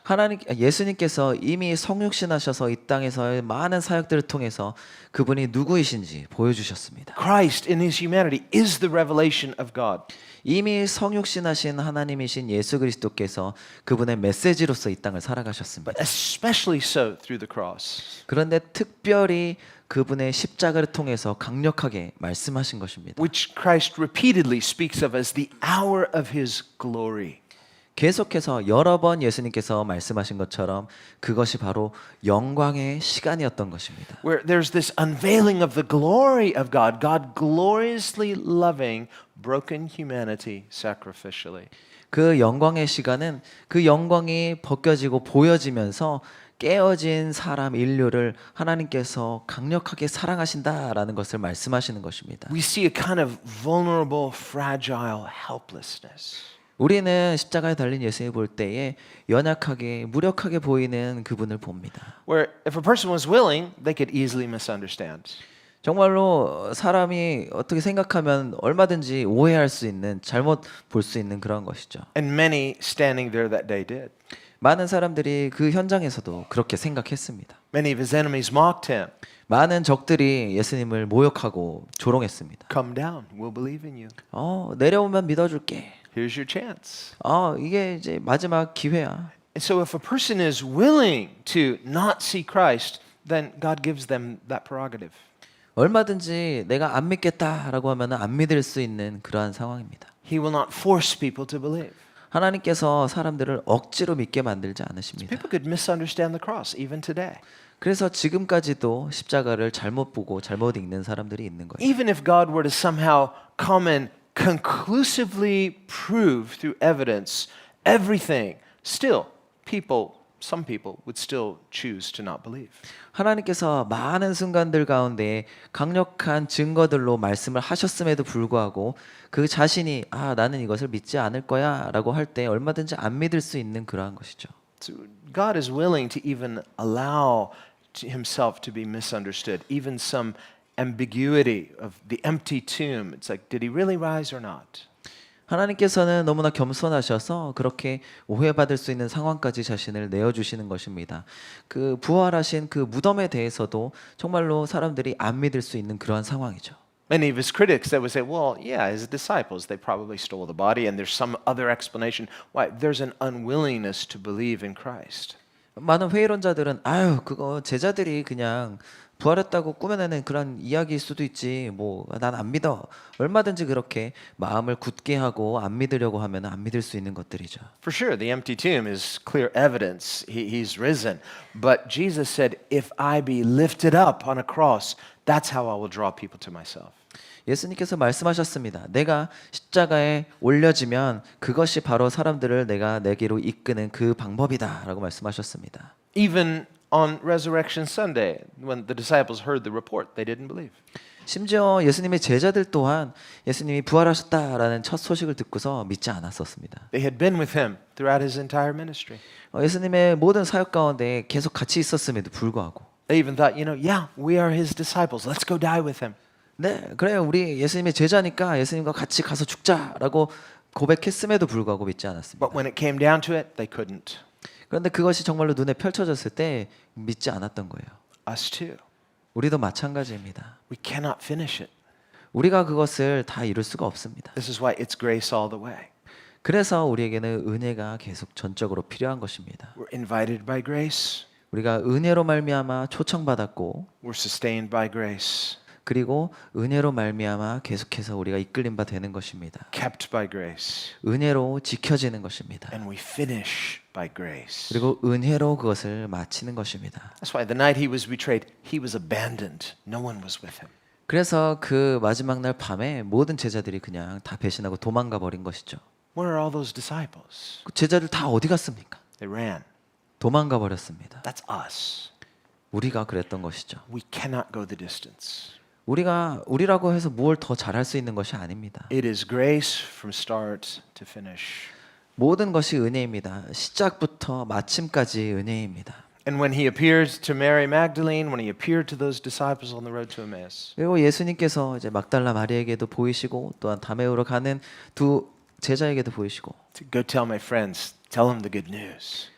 예수님께서 이미 성육신하셔서 이 땅에서의 많은 사역들을 통해서 그분이 누구이신지 보여주셨습니다. Christ in His humanity is the revelation of God. 이미 성육신하신 하나님이신 예수 그리스도께서 그분의 메시지로서 이 땅을 살아가셨습니다. But especially so through the cross. 그런데 특별히 그분의 십자가를 통해서 강력하게 말씀하신 것입니다. Which Christ repeatedly speaks of as the hour of His glory. 계속해서 여러 번 예수님께서 말씀하신 것처럼 그것이 바로 영광의 시간이었던 것입니다. Where there's this unveiling of the glory of God, God gloriously loving broken humanity sacrificially. 그 영광의 시간은 그 영광이 벗겨지고 보여지면서 깨어진 사람 인류를 하나님께서 강력하게 사랑하신다라는 것을 말씀하시는 것입니다. We see a kind of vulnerable, fragile helplessness. 우리는 십자가에 달린 예수님을 볼 때에 연약하게 무력하게 보이는 그분을 봅니다. Where if a person was willing, they could easily misunderstand. 정말로 사람이 어떻게 생각하면 얼마든지 오해할 수 있는 잘못 볼 수 있는 그런 것이죠. And many standing there that day did. 많은 사람들이 그 현장에서도 그렇게 생각했습니다. Many of his enemies mocked him. 많은 적들이 예수님을 모욕하고 조롱했습니다. Come down, we'll believe in you. 내려오면 믿어줄게. Here's your chance. 이게 이제 마지막 기회야. And so if a person is willing to not see Christ, then God gives them that prerogative. 얼마든지 내가 안 믿겠다라고 하면 안 믿을 수 있는 그러한 상황입니다. He will not force people to believe. 하나님께서 사람들을 억지로 믿게 만들지 않으십니다. People could misunderstand the cross even today. 그래서 지금까지도 십자가를 잘못 보고 잘못 읽는 사람들이 있는 거예요. Even if God were to somehow come and conclusively prove through evidence everything, still some people would still choose to not believe. 하나님께서 많은 순간들 가운데 강력한 증거들로 말씀을 하셨음에도 불구하고 그 자신이 나는 이것을 믿지 않을 거야라고 할 때 얼마든지 안 믿을 수 있는 그러한 것이죠. So God is willing to even allow himself to be misunderstood, even some ambiguity of the empty tomb. It's like, did he really rise or not? 하나님께서는 너무나 겸손하셔서 그렇게 오해받을 수 있는 상황까지 자신을 내어주시는 것입니다. 그 부활하신 그 무덤에 대해서도 정말로 사람들이 안 믿을 수 있는 그러한 상황이죠. Many of his critics that would say, well, yeah, his disciples, they probably stole the body and there's some other explanation. Why? There's an unwillingness to believe in Christ. 많은 회의론자들은 그거 제자들이 그냥 부활했다고 꾸며내는 그런 이야기일 수도 있지. 난 안 믿어. 얼마든지 그렇게 마음을 굳게 하고 안 믿으려고 하면 안 믿을 수 있는 것들이죠. For sure, the empty tomb is clear evidence he's risen. But Jesus said, if I be lifted up on a cross, that's how I will draw people to myself. 예수님께서 말씀하셨습니다. 내가 십자가에 올려지면 그것이 바로 사람들을 내가 내게로 이끄는 그 방법이다라고 말씀하셨습니다. Even on Resurrection Sunday, when the disciples heard the report, they didn't believe. 심지어 예수님의 제자들 또한 예수님이 부활하셨다라는 첫 소식을 듣고서 믿지 않았었습니다. They had been with him throughout his entire ministry. 예수님의 모든 사역 가운데 계속 같이 있었음에도 불구하고 They even thought, yeah, we are his disciples. Let's go die with him. 네, 그래요. 우리 예수님의 제자니까 예수님과 같이 가서 죽자라고 고백했음에도 불구하고 믿지 않았습니다. But when it came down to it, they couldn't. 그런데 그것이 정말로 눈에 펼쳐졌을 때 믿지 않았던 거예요. Us too. 우리도 마찬가지입니다. We cannot finish it. 우리가 그것을 다 이룰 수가 없습니다. This is why it's grace all the way. 그래서 우리에게는 은혜가 계속 전적으로 필요한 것입니다. We're invited by grace. 우리가 은혜로 말미암아 초청받았고 We're sustained by grace. 그리고 은혜로 말미암아 계속해서 우리가 이끌림 바 되는 것입니다. Kept by grace. 은혜로 지켜지는 것입니다. And we finish by grace. 그리고 은혜로 그것을 마치는 것입니다. That's why the night he was betrayed, he was abandoned. No one was with him. 그래서 그 마지막 날 밤에 모든 제자들이 그냥 다 배신하고 도망가 버린 것이죠. Where are all those disciples? 그 제자들 다 어디 갔습니까? They ran. 도망가 버렸습니다. That's us. 우리가 그랬던 것이죠. We cannot go the distance. 우리라고 해서 뭘 더 잘할 수 있는 것이 아닙니다. It is grace from start to finish. 모든 것이 은혜입니다. 시작부터 마침까지 은혜입니다. And when he appears to Mary Magdalene, when he appeared to those disciples on the road to Emmaus, 그리고 예수님께서 이제 막달라 마리에게도 보이시고 또한 다메오로 가는 두 제자에게도 보이시고 to go tell my friends, tell them the good news.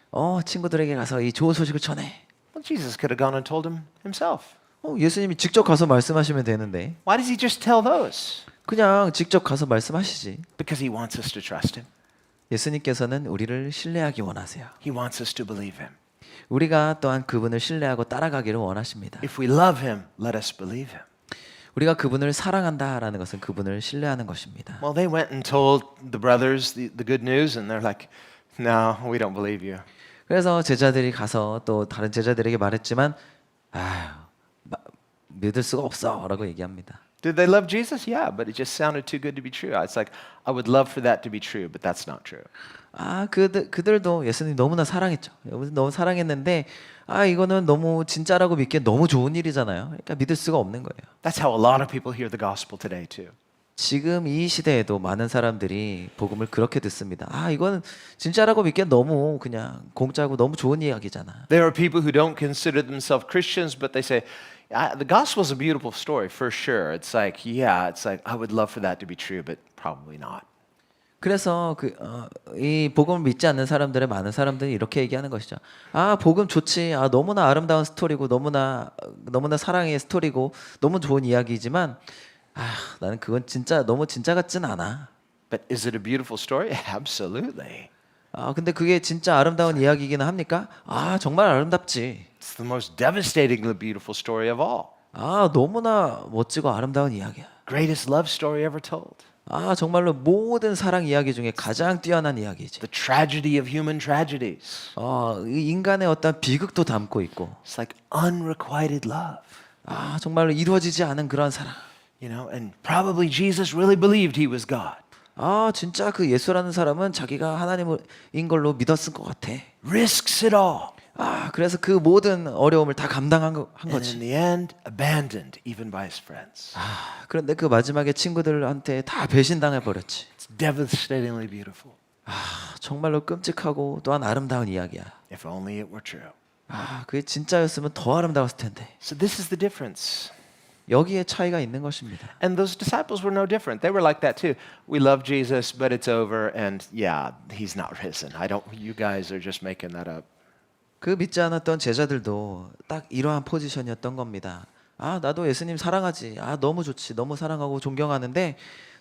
친구들에게 가서 이 좋은 소식을 전해. Well, Jesus could have gone and told him himself. 예수님이 직접 가서 말씀하시면 되는데 Why does he just tell those? 그냥 직접 가서 말씀하시지. Because he wants us to trust him. 예수님께서는 우리를 신뢰하기 원하세요. He wants us to believe him. 우리가 또한 그분을 신뢰하고 따라가기를 원하십니다. If we love him, let us believe him. 우리가 그분을 사랑한다라는 것은 그분을 신뢰하는 것입니다. Well, they went and told the brothers the good news, and they're like, no, we don't believe you. 그래서 제자들이 가서 또 다른 제자들에게 말했지만 믿을 수가 없어라고 얘기합니다. Did they love Jesus? Yeah, but it just sounded too good to be true. It's like, I would love for that to be true, but that's not true. 그들도 예수님 너무나 사랑했죠. 너무 사랑했는데 이거는 너무 진짜라고 믿기엔 너무 좋은 일이잖아요. 그러니까 믿을 수가 없는 거예요. That's how a lot of people hear the gospel today, too. 지금 이 시대에도 많은 사람들이 복음을 그렇게 듣습니다. 이거는 진짜라고 믿기엔 너무 그냥 공짜고 너무 좋은 이야기잖아. There are people who don't consider themselves Christians, but they say, the gospel is a beautiful story for sure. It's like, yeah, it's like, I would love for that to be true, but probably not. 그래서 이 복음을 믿지 않는 사람들의 많은 사람들이 이렇게 얘기하는 것이죠. 복음 좋지. 너무나 아름다운 스토리고 너무나 사랑의 스토리고 너무 좋은 이야기지만 나는 그건 진짜 너무 진짜 같진 않아. But is it a beautiful story? Absolutely. 근데 그게 진짜 아름다운 이야기이기는 합니까? 정말 아름답지. It's the most devastatingly beautiful story of all. 너무나 멋지고 아름다운 이야기야. Greatest love story ever told. 정말로 모든 사랑 이야기 중에 가장 뛰어난 이야기지. The tragedy of human tragedies. 이 인간의 어떤 비극도 담고 있고. It's like unrequited love. 정말로 이루어지지 않은 그런 사랑. You know, and probably Jesus really believed he was God. 진짜 그 예수라는 사람은 자기가 하나님인 걸로 믿었을 것 같아. Risks it all. 그래서 그 모든 어려움을 다 감당한 And in 거지. the end, abandoned even by his friends. 그런데 그 마지막에 친구들한테 다 배신당해 버렸지. It's devastatingly beautiful. 정말로 끔찍하고 또한 아름다운 이야기야. If only it were true. 그게 진짜였으면 더 아름다웠을 텐데. So this is the difference. 여기에 차이가 있는 것입니다. And those disciples were no different. They were like that too. We love Jesus, but it's over, and yeah, he's not risen. You guys are just making that up. 그 믿지 않았던 제자들도 딱 이러한 포지션이었던 겁니다. 나도 예수님 사랑하지. 너무 좋지. 너무 사랑하고 존경하는데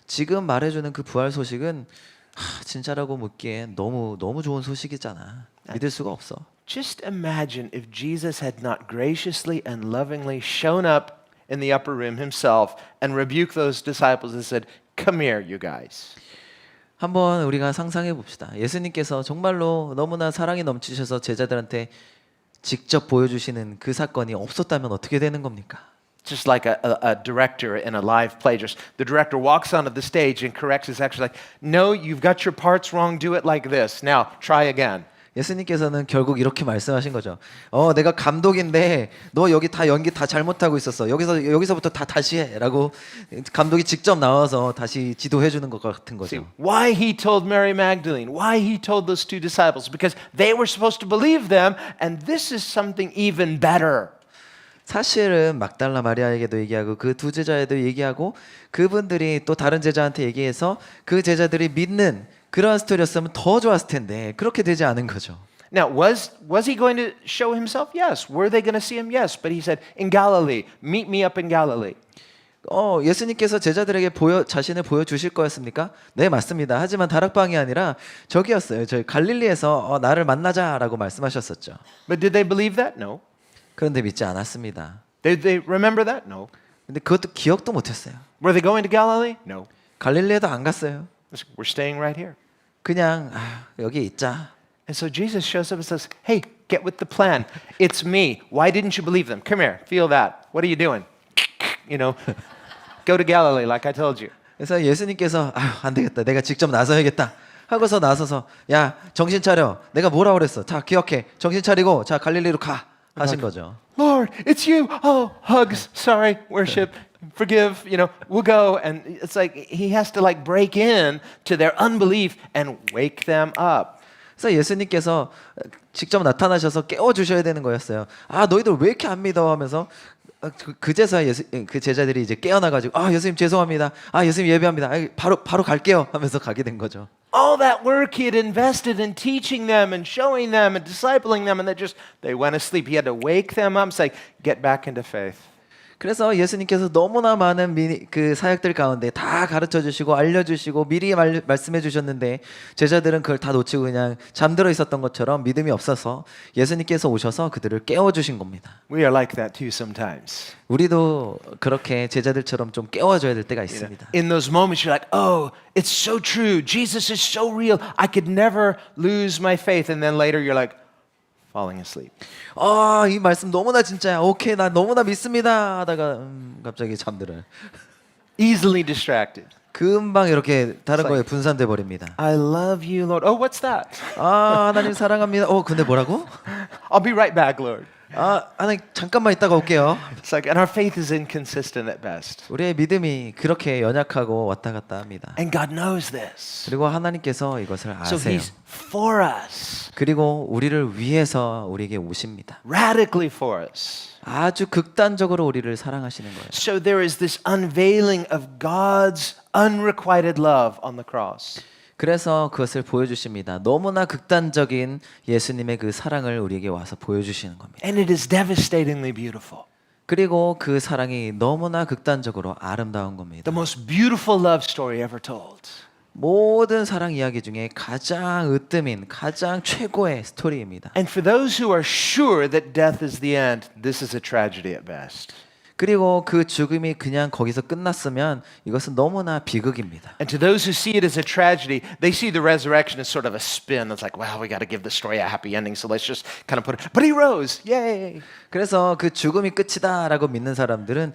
지금 말해주는 그 부활 소식은 진짜라고 묻기엔 너무 좋은 소식이잖아. 믿을 수가 없어. Just imagine if Jesus had not graciously and lovingly shown up in the upper room himself and rebuked those disciples and said, "Come here, you guys." 한번 우리가 상상해 봅시다. 예수님께서 정말로 너무나 사랑이 넘치셔서 제자들한테 직접 보여주시는 그 사건이 없었다면 어떻게 되는 겁니까? Just like a director in a live play. Just the director walks onto the stage and corrects his actors like, "No, you've got your parts wrong. Do it like this. Now, try again." 예수님께서는 결국 이렇게 말씀하신 거죠. 내가 감독인데 너 여기 다 연기 다 잘못하고 있었어. 여기서부터 다시 해라고 감독이 직접 나와서 다시 지도해 주는 것 같은 See, 거죠. why he told Mary Magdalene, why he told those two disciples, because they were supposed to believe them, and this is something even better. 사실은 막달라 마리아에게도 얘기하고 그 두 제자에도 얘기하고 그분들이 또 다른 제자한테 얘기해서 그 제자들이 믿는 그러한 스토리였으면 더 좋았을 텐데 그렇게 되지 않은 거죠. Now, was he going to show himself? Yes. Were they going to see him? Yes. But he said, in Galilee, meet me up in Galilee. 예수님께서 제자들에게 자신을 보여주실 거였습니까? 네, 맞습니다. 하지만 다락방이 아니라 저기였어요. 저희 갈릴리에서 나를 만나자라고 말씀하셨었죠. But did they believe that? No. 그런데 믿지 않았습니다. Did they remember that? No. 근데 그것도 기억도 못했어요. Were they going to Galilee? No. 갈릴리에도 안 갔어요. We're staying right here. 그냥 여기 있자. And so Jesus shows up and says, hey, get with the plan. It's me. Why didn't you believe them? Come here. Feel that. What are you doing? You know, go to Galilee like I told you. 그래서 예수님께서 안 되겠다. 내가 직접 나서야겠다. 하고서 나서서 야 정신 차려. 내가 뭐라고 그랬어. 자 기억해. 정신 차리고 자 갈릴리로 가. 하신 거죠. Lord, it's you. Oh, hugs. Sorry, worship. Forgive, we'll go. And it's like he has to like break in to their unbelief and wake them up. 그래서 예수님께서 직접 나타나셔서 깨워주셔야 되는 거였어요. 너희들 왜 이렇게 안 믿어 하면서 그제서야 그 제자들이 이제 깨어나가지고 예수님 죄송합니다. 예수님 예배합니다. 바로 갈게요 하면서 가게 된 거죠. All that work he had invested in teaching them and showing them and discipling them, and they went asleep. He had to wake them up and say, get back into faith. 그래서 예수님께서 너무나 많은 그 사역들 가운데 다 가르쳐 주시고 알려주시고 미리 말씀해 주셨는데 제자들은 그걸 다 놓치고 그냥 잠들어 있었던 것처럼 믿음이 없어서 예수님께서 오셔서 그들을 깨워주신 겁니다. We are like that too sometimes. 우리도 그렇게 제자들처럼 좀 깨워줘야 될 때가 있습니다. In those moments you're like, oh, it's so true. Jesus is so real. I could never lose my faith. And then later you're like, falling asleep. 이 말씀 너무나 진짜야. 오케이, 나 너무나 믿습니다. 하다가 갑자기 잠들어요. Easily distracted. 금방 이렇게 다른 It's 거에 like- 분산돼 버립니다. I love you, Lord. Oh, what's that? 아, 하나님 사랑합니다. 근데 뭐라고? I'll be right back, Lord. 아, 하나님 잠깐만 있다가 올게요. It's like, and our faith is inconsistent at best. 우리의 믿음이 그렇게 연약하고 왔다 갔다 합니다. And God knows this. 그리고 하나님께서 이것을 So 아세요. He's for us, 그리고 우리를 위해서 우리에게 오십니다. radically for us. 아주 극단적으로 우리를 사랑하시는 거예요. So there is this unveiling of God's unrequited love on the cross. 그래서 그것을 보여주십니다. 너무나 극단적인 예수님의 그 사랑을 우리에게 와서 보여주시는 겁니다. And it is devastatingly beautiful. 그리고 그 사랑이 너무나 극단적으로 아름다운 겁니다. The most beautiful love story ever told. 모든 사랑 이야기 중에 가장 으뜸인 가장 최고의 스토리입니다. And for those who are sure that death is the end, this is a tragedy at best. 그리고 그 죽음이 그냥 거기서 끝났으면 이것은 너무나 비극입니다. And to those who see it as a tragedy, they see the resurrection as sort of a spin. It's like, well, we got to give the story a happy ending, so let's just kind of put it. But he rose, yay! 그래서 그 죽음이 끝이다라고 믿는 사람들은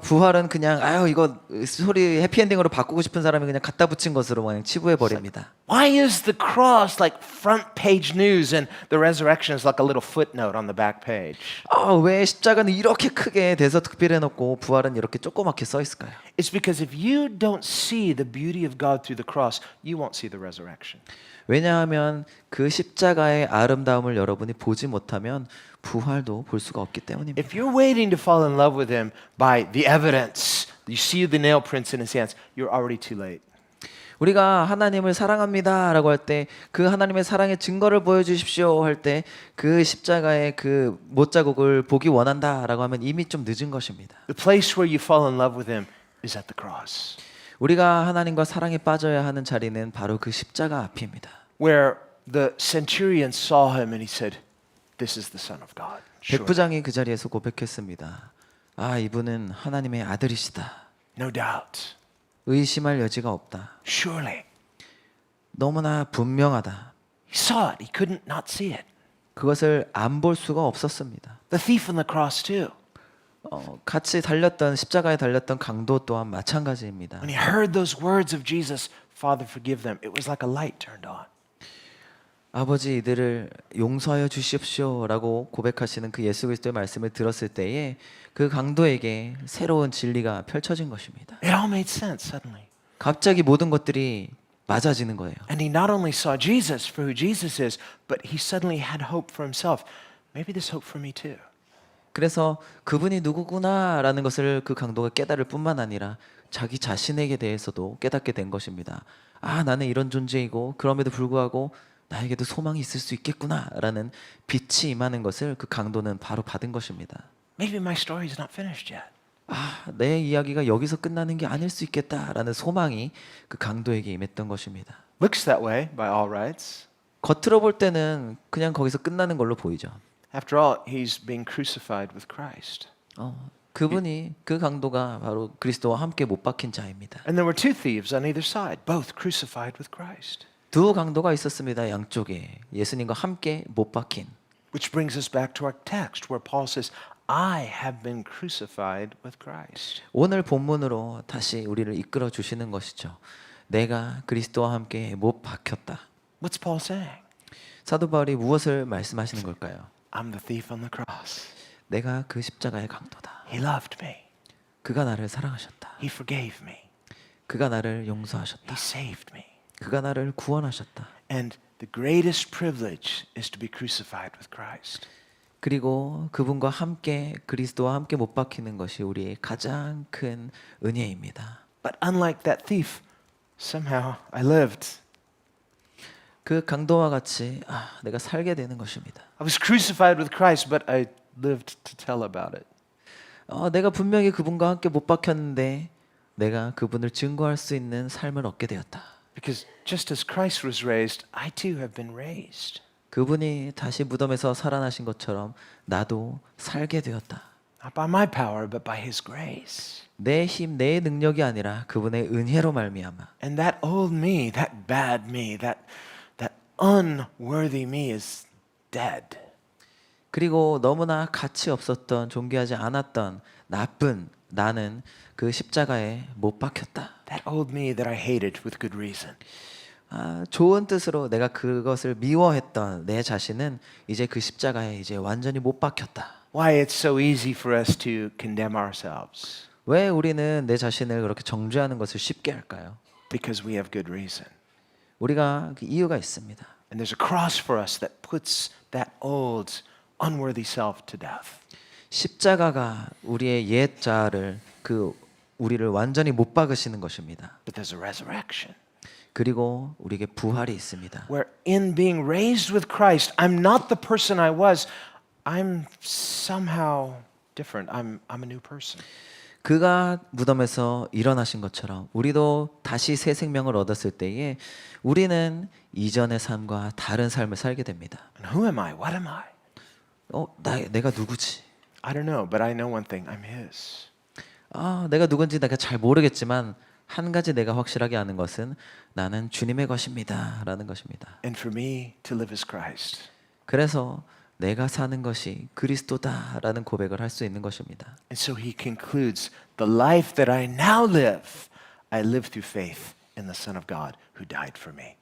부활은 그냥 이거 소리 해피엔딩으로 바꾸고 싶은 사람이 그냥 갖다 붙인 것으로 그냥 치부해 버립니다. Why is the cross like front page news and the resurrection is like a little footnote on the back page? 왜 십자가는 이렇게 크게 대서 특별해 놓고 부활은 이렇게 조그맣게 써 있을까요? It's because if you don't see the beauty of God through the cross, you won't see the resurrection. 왜냐하면 그 십자가의 아름다움을 여러분이 보지 못하면 부활도 볼 수가 없기 때문입니다. If you're waiting to fall in love with him by the evidence, you see the nail prints in his hands, you're already too late. 우리가 하나님을 사랑합니다라고 할 때 그 하나님의 사랑의 증거를 보여주십시오 할 때 그 십자가의 그 못자국을 보기 원한다라고 하면 이미 좀 늦은 것입니다. The place where you fall in love with him is at the cross, 우리가 하나님과 사랑에 빠져야 하는 자리는 바로 그 십자가 앞입니다. where the centurion saw him and he said, "This is the Son of God." Sure. 백부장이 그 자리에서 고백했습니다. 이분은 하나님의 아들이시다. No doubt. 의심할 여지가 없다. Surely. 너무나 분명하다. He saw it. He couldn't not see it. 그것을 안 볼 수가 없었습니다. The thief on the cross too. 같이 달렸던 십자가에 달렸던 강도 또한 마찬가지입니다. When he heard those words of Jesus, Father, forgive them, it was like a light turned on. 아버지 이들을 용서하여 주십시오라고 고백하시는 그 예수 그리스도의 말씀을 들었을 때에 그 강도에게 새로운 진리가 펼쳐진 것입니다. It all made sense suddenly. 갑자기 모든 것들이 맞아지는 거예요. And he not only saw Jesus for who Jesus is, but he suddenly had hope for himself. Maybe there's hope for me too. 그래서 그분이 누구구나라는 것을 그 강도가 깨달을 뿐만 아니라 자기 자신에게 대해서도 깨닫게 된 것입니다. 나는 이런 존재이고 그럼에도 불구하고 나에게도 소망이 있을 수 있겠구나라는 빛이 임하는 것을 그 강도는 바로 받은 것입니다. Maybe my story is not finished yet. 내 이야기가 여기서 끝나는 게 아닐 수 있겠다라는 소망이 그 강도에게 임했던 것입니다. Looks that way by all rights. 겉으로 볼 때는 그냥 거기서 끝나는 걸로 보이죠. After all, he's being crucified with Christ. 그분이 그 강도가 바로 그리스도와 함께 못 박힌 자입니다. And there were two thieves on either side, both crucified with Christ. 두 강도가 있었습니다. 양쪽에 예수님과 함께 못 박힌. Which brings us back to our text where Paul says, I have been crucified with Christ. 오늘 본문으로 다시 우리를 이끌어 주시는 것이죠. 내가 그리스도와 함께 못 박혔다. What's Paul saying? 사도 바울이 무엇을 말씀하시는 걸까요? I'm the thief on the cross. 내가 그 십자가의 강도다. He loved me. 그가 나를 사랑하셨다. He forgave me. 그가 나를 용서하셨다. He saved me. 그가 나를 구원하셨다. And the greatest privilege is to be crucified with Christ. 그리고 그분과 함께 그리스도와 함께 못 박히는 것이 우리의 가장 큰 은혜입니다. But unlike that thief, somehow I lived. 그 강도와 같이 내가 살게 되는 것입니다. I was crucified with Christ, but I lived to tell about it. 내가 분명히 그분과 함께 못 박혔는데 내가 그분을 증거할 수 있는 삶을 얻게 되었다. Because just as Christ was raised, I too have been raised. 그분이 다시 무덤에서 살아나신 것처럼 나도 살게 되었다. Not by my power, but by His grace. 내 힘, 내 능력이 아니라 그분의 은혜로 말미암아. And that old me, that bad me, that unworthy me is dead. 그리고 너무나 가치 없었던 존귀하지 않았던 나쁜 나는 그 십자가에 못 박혔다. That old me that I hated with good reason. 좋은 뜻으로 내가 그것을 미워했던 내 자신은 이제 그 십자가에 이제 완전히 못 박혔다. Why it's so easy for us to condemn ourselves? 왜 우리는 내 자신을 그렇게 정죄하는 것을 쉽게 할까요? Because we have good reason. 우리가 그 이유가 있습니다. And there's a cross for us that puts that old, unworthy self to death. 십자가가 우리의 옛 자아를 우리를 완전히 못 박으시는 것입니다. But there's a resurrection. 그리고 우리에게 부활이 있습니다. Where in being raised with Christ, I'm not the person I was. I'm somehow different. I'm a new person. 그가 무덤에서 일어나신 것처럼 우리도 다시 새 생명을 얻었을 때에 우리는 이전의 삶과 다른 삶을 살게 됩니다. And who am I? What am I? 내가 누구지? I don't know, but I know one thing. I'm His. 내가 누군지 내가 잘 모르겠지만 한 가지 내가 확실하게 아는 것은 나는 주님의 것입니다. 라는 것입니다. And for me to live as Christ. 그래서 내가 사는 것이 그리스도다 라는 고백을 할 수 있는 것입니다. And so he concludes, the life that I now live, I live through faith in the Son of God who died for me.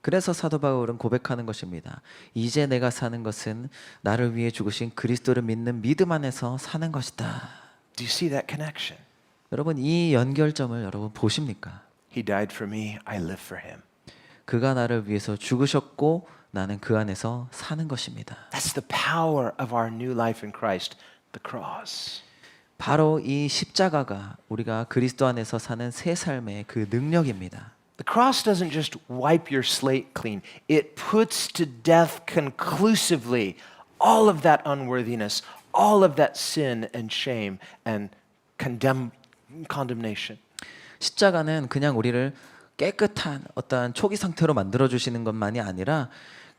그래서 사도 바울은 고백하는 것입니다. 이제 내가 사는 것은 나를 위해 죽으신 그리스도를 믿는 믿음 안에서 사는 것이다. Do you see that connection? 여러분 이 연결점을 여러분 보십니까? He died for me, I live for him. 그가 나를 위해서 죽으셨고 나는 그 안에서 사는 것입니다. That's the power of our new life in Christ, the cross. 바로 이 십자가가 우리가 그리스도 안에서 사는 새 삶의 그 능력입니다. The cross doesn't just wipe your slate clean. It puts to death conclusively all of that unworthiness, all of that sin and shame and condemnation. 십자가는 그냥 우리를 깨끗한 어떠한 초기 상태로 만들어 주시는 것만이 아니라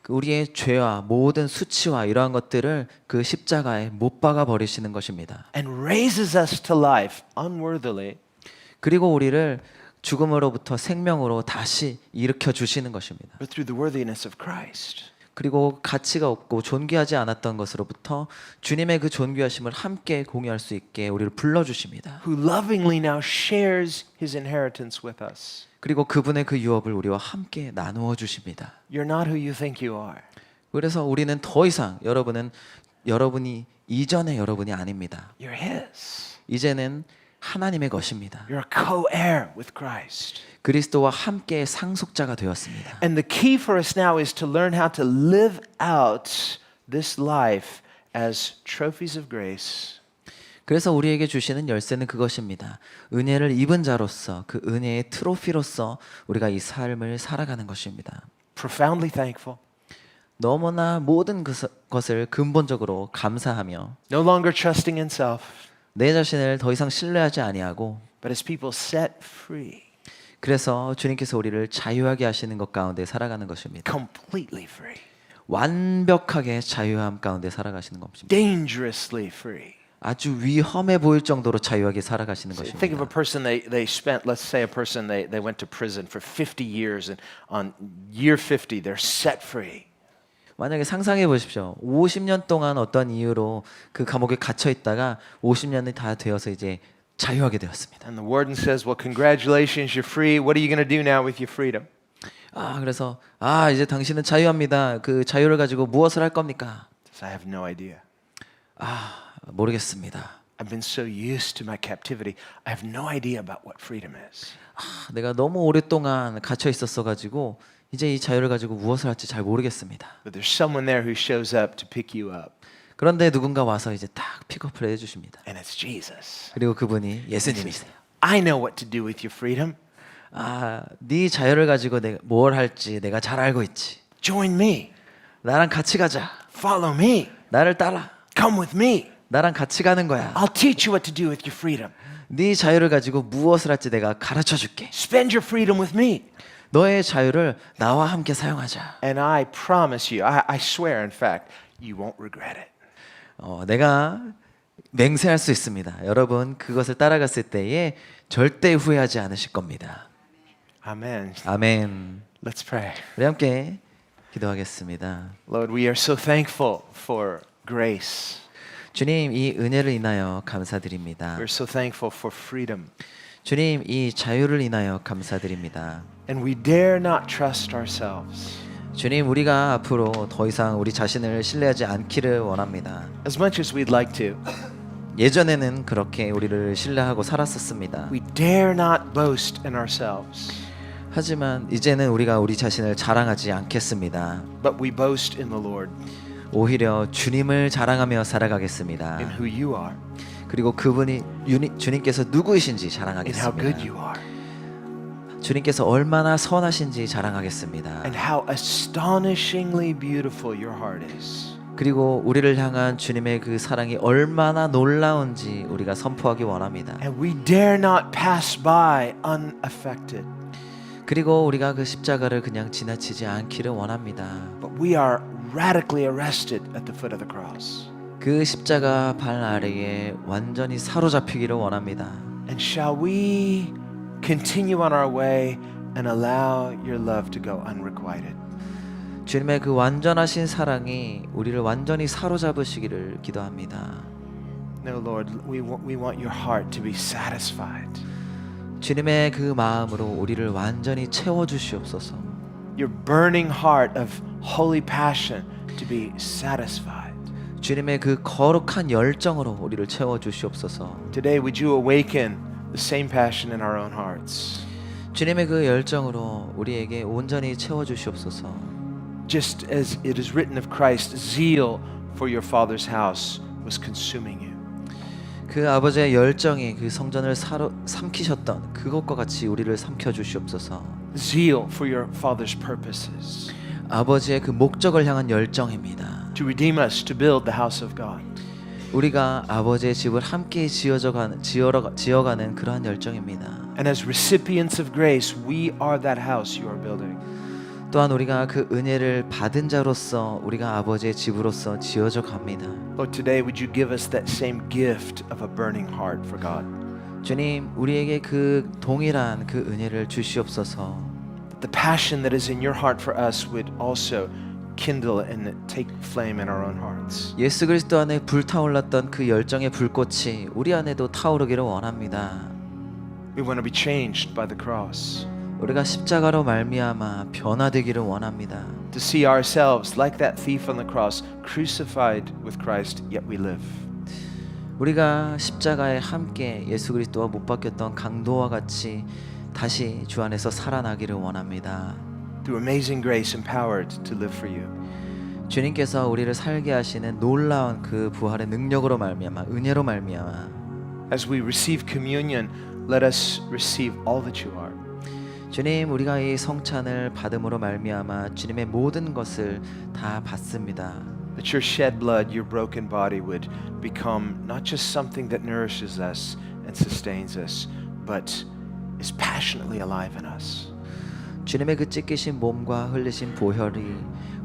우리의 죄와 모든 수치와 이러한 것들을 그 십자가에 못 박아 버리시는 것입니다. And raises us to life unworthily. 그리고 우리를 죽음으로부터 생명으로 다시 일으켜 주시는 것입니다. But through the worthiness of Christ. 그리고 가치가 없고 존귀하지 않았던 것으로부터 주님의 그 존귀하심을 함께 공유할 수 있게 우리를 불러 주십니다. Who lovingly now shares his inheritance with us. 그리고 그분의 그 유업을 우리와 함께 나누어 주십니다. You're not who you think you are. 그래서 우리는 더 이상 여러분이 이전의 여러분이 아닙니다. You're his. 이제는 하나님의 것입니다. You're a co-heir with Christ. 그리스도와 함께 상속자가 되었습니다. And the key for us now is to learn how to live out this life as trophies of grace. 그래서 우리에게 주시는 열쇠는 그것입니다. 은혜를 입은 자로서 그 은혜의 트로피로서 우리가 이 삶을 살아가는 것입니다. Profoundly thankful. 너무나 모든 것을 근본적으로 감사하며 No longer trusting in self, 내 자신을 더 이상 신뢰하지 아니하고 but as people set free, 그래서 주님께서 우리를 자유하게 하시는 것 가운데 살아가는 것입니다. completely free, 완벽하게 자유함 가운데 살아가시는 것입니다. dangerously free. 아주 위험해 보일 정도로 자유하게 살아가시는 Think of a 것입니다. person they spent, let's say a person they went to prison for 50 years and on year 50 they're set free. 만약에 상상해 보십시오. 50년 동안 어떤 이유로 그 감옥에 갇혀 있다가 50년이 다 되어서 이제 자유하게 되었습니다. And the warden says, "Well, congratulations, you're free. What are you going to do now with your freedom?" 그래서 이제 당신은 자유합니다. 그 자유를 가지고 무엇을 할 겁니까? Says, "I have no idea. 모르겠습니다. I've been so used to my captivity. I have no idea about what freedom is." 내가 너무 오랫동안 갇혀 있었어 가지고 이제 이 자유를 가지고 무엇을 할지 잘 모르겠습니다. But there's someone there who shows up to pick you up, 그런데 누군가 와서 이제 딱 픽업을 해 주십니다. and it's Jesus. 그리고 그분이 예수님이세요. I know what to do with your freedom. 네 자유를 가지고 내가 뭘 할지 내가 잘 알고 있지. Join me. 나랑 같이 가자. Follow me. 나를 따라. Come with me. 나랑 같이 가는 거야. I'll teach you what to do with your freedom. 네 자유를 가지고 무엇을 할지 내가 가르쳐 줄게. Spend your freedom with me. 너의 자유를 나와 함께 사용하자. And I promise you, I swear, in fact, you won't regret it. 내가 맹세할 수 있습니다. 여러분 그것을 따라갔을 때에 절대 후회하지 않으실 겁니다. Amen. 아멘. Let's pray. 우리 함께 기도하겠습니다. Lord, we are so thankful for grace. 주님, 이 은혜를 인하여 감사드립니다. We're so thankful for freedom. 주님, 이 자유를 인하여 감사드립니다. And we dare not trust ourselves. 주님, 우리가 앞으로 더 이상 우리 자신을 신뢰하지 않기를 원합니다. As much as we'd like to, 예전에는 그렇게 우리를 신뢰하고 살았었습니다. we dare not boast in ourselves, 하지만 이제는 우리가 우리 자신을 자랑하지 않겠습니다. but we boast in the Lord, 오히려 주님을 자랑하며 살아가겠습니다. in who you are, 그리고 그분이 주님께서 누구이신지 in how good 자랑하겠습니다. you are, 주님께서 얼마나 선하신지 자랑하겠습니다. and how astonishingly beautiful your heart is. 그리고 우리를 향한 주님의 그 사랑이 얼마나 놀라운지 우리가 선포하기 원합니다. And we dare not pass by unaffected, 그리고 우리가 그 십자가를 그냥 지나치지 않기를 원합니다. but we are radically arrested at the foot of the cross. 그 십자가 발 아래에 완전히 사로잡히기를 원합니다. And shall we continue on our way and allow your love to go unrequited? 주님의 그 완전하신 사랑이 우리를 완전히 사로잡으시기를 기도합니다. No, Lord, we want your heart to be satisfied. 주님의 그 마음으로 우리를 완전히 채워주시옵소서. Your burning heart of holy passion to be satisfied. 주님의 그 거룩한 열정으로 우리를 채워주시옵소서. Today, would you awaken the same passion in our own hearts? 주님의 그 열정으로 우리에게 온전히 채워주시옵소서. Just as it is written of Christ, zeal for your Father's house was consuming you. 그 아버지의 열정이 그 성전을 삼키셨던 그것과 같이 우리를 삼켜주시옵소서. Zeal for your Father's purposes. 아버지의 그 목적을 향한 열정입니다. To redeem us, to build the house of God. 우리가 아버지의 집을 함께 지어가는 그러한 열정입니다. And as recipients of grace, we are that house you are building. 또한 우리가 그 은혜를 받은 자로서 우리가 아버지의 집으로서 지어져 갑니다. Lord, today would you give us that same gift of a burning heart for God? 주님, 우리에게 그 동일한 그 은혜를 주시옵소서. The passion that is in your heart for us would also kindle and take flame in our own hearts. 예수 그리스도 안에 불타올랐던 그 열정의 불꽃이 우리 안에도 타오르기를 원합니다. We want to be changed by the cross. 우리가 십자가로 말미암아 변화되기를 원합니다. To see ourselves like that thief on the cross, crucified with Christ, yet we live. 우리가 십자가에 함께 예수 그리스도와 못 박혔던 강도와 같이 다시 주 안에서 살아나기를 원합니다. Through amazing grace, empowered to live for you. 주님께서 우리를 살게 하시는 놀라운 그 부활의 능력으로 말미암아 은혜로 말미암아 As we receive communion, let us receive all that you are. 주님, 우리가 이 성찬을 받음으로 말미암아 주님의 모든 것을 다 받습니다. That your shed blood, your broken body would become not just something that nourishes us and sustains us, but is passionately alive in us. 주님의 그 찢기신 몸과 흘리신 보혈이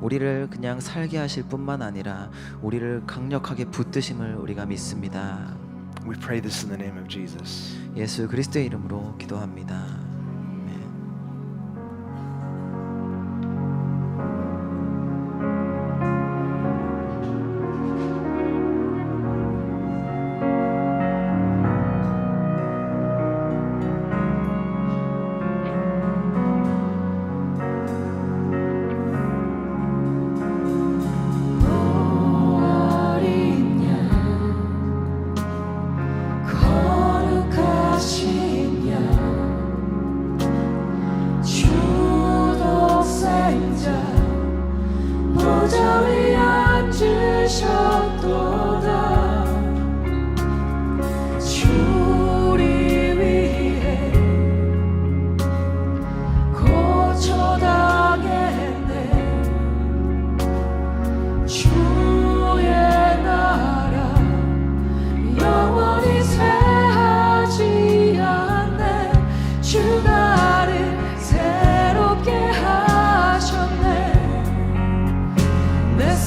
우리를 그냥 살게 하실 뿐만 아니라 우리를 강력하게 붙드심을 우리가 믿습니다. We pray this in the name of Jesus. 예수 그리스도의 이름으로 기도합니다.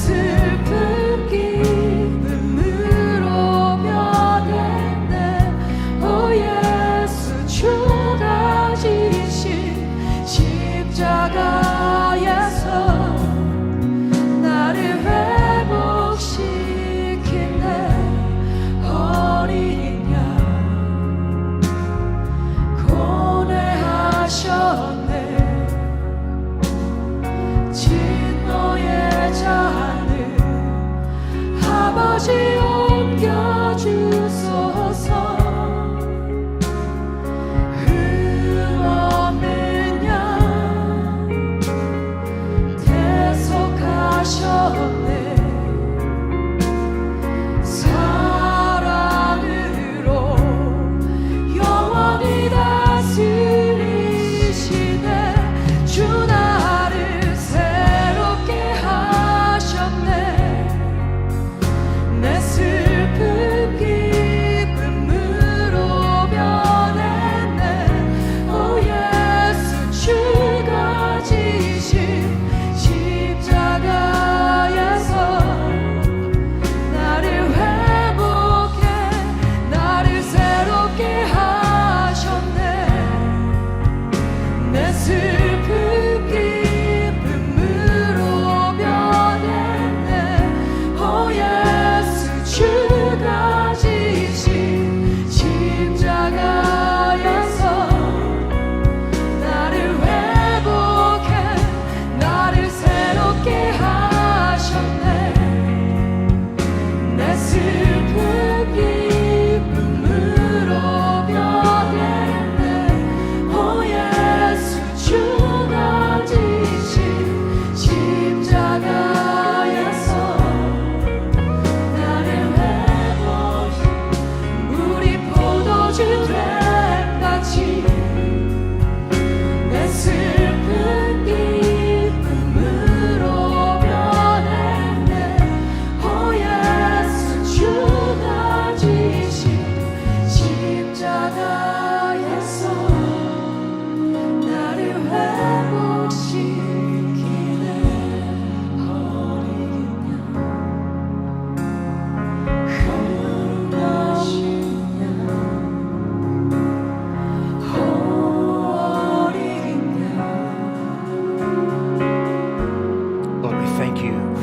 슬픈 길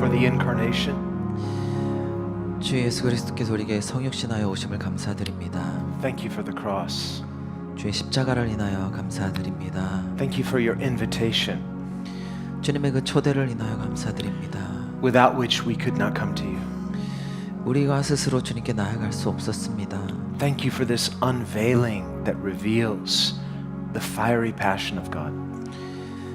for the incarnation. 주 예수 그리스도께서 우리에게 성육신하여 오심을 감사드립니다. Thank you for the cross. 주의 십자가를 인하여 감사드립니다. Thank you for your invitation, 주님의 그 초대를 인하여 감사드립니다. without which we could not come to you. 우리가 스스로 주님께 나아갈 수 없었습니다. Thank you for this unveiling that reveals the fiery passion of God.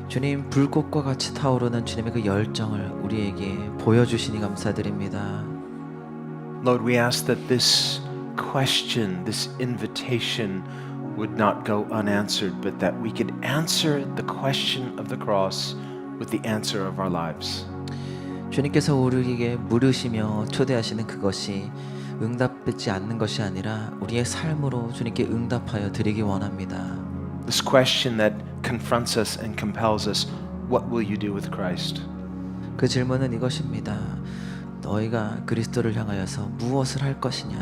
주님, 불꽃과 같이 타오르는 주님의 그 열정을 우리에게 보여주시니 감사드립니다. Lord, we ask that this question, this invitation would not go unanswered, but that we could answer the question of the cross with the answer of our lives. 주님께서 우리에게 물으시며 초대하시는 그것이 응답되지 않는 것이 아니라 우리의 삶으로 주님께 응답하여 드리기 원합니다. This question that confronts us and compels us, what will you do with Christ? 그 질문은 이것입니다. 너희가 그리스도를 향하여서 무엇을 할 것이냐?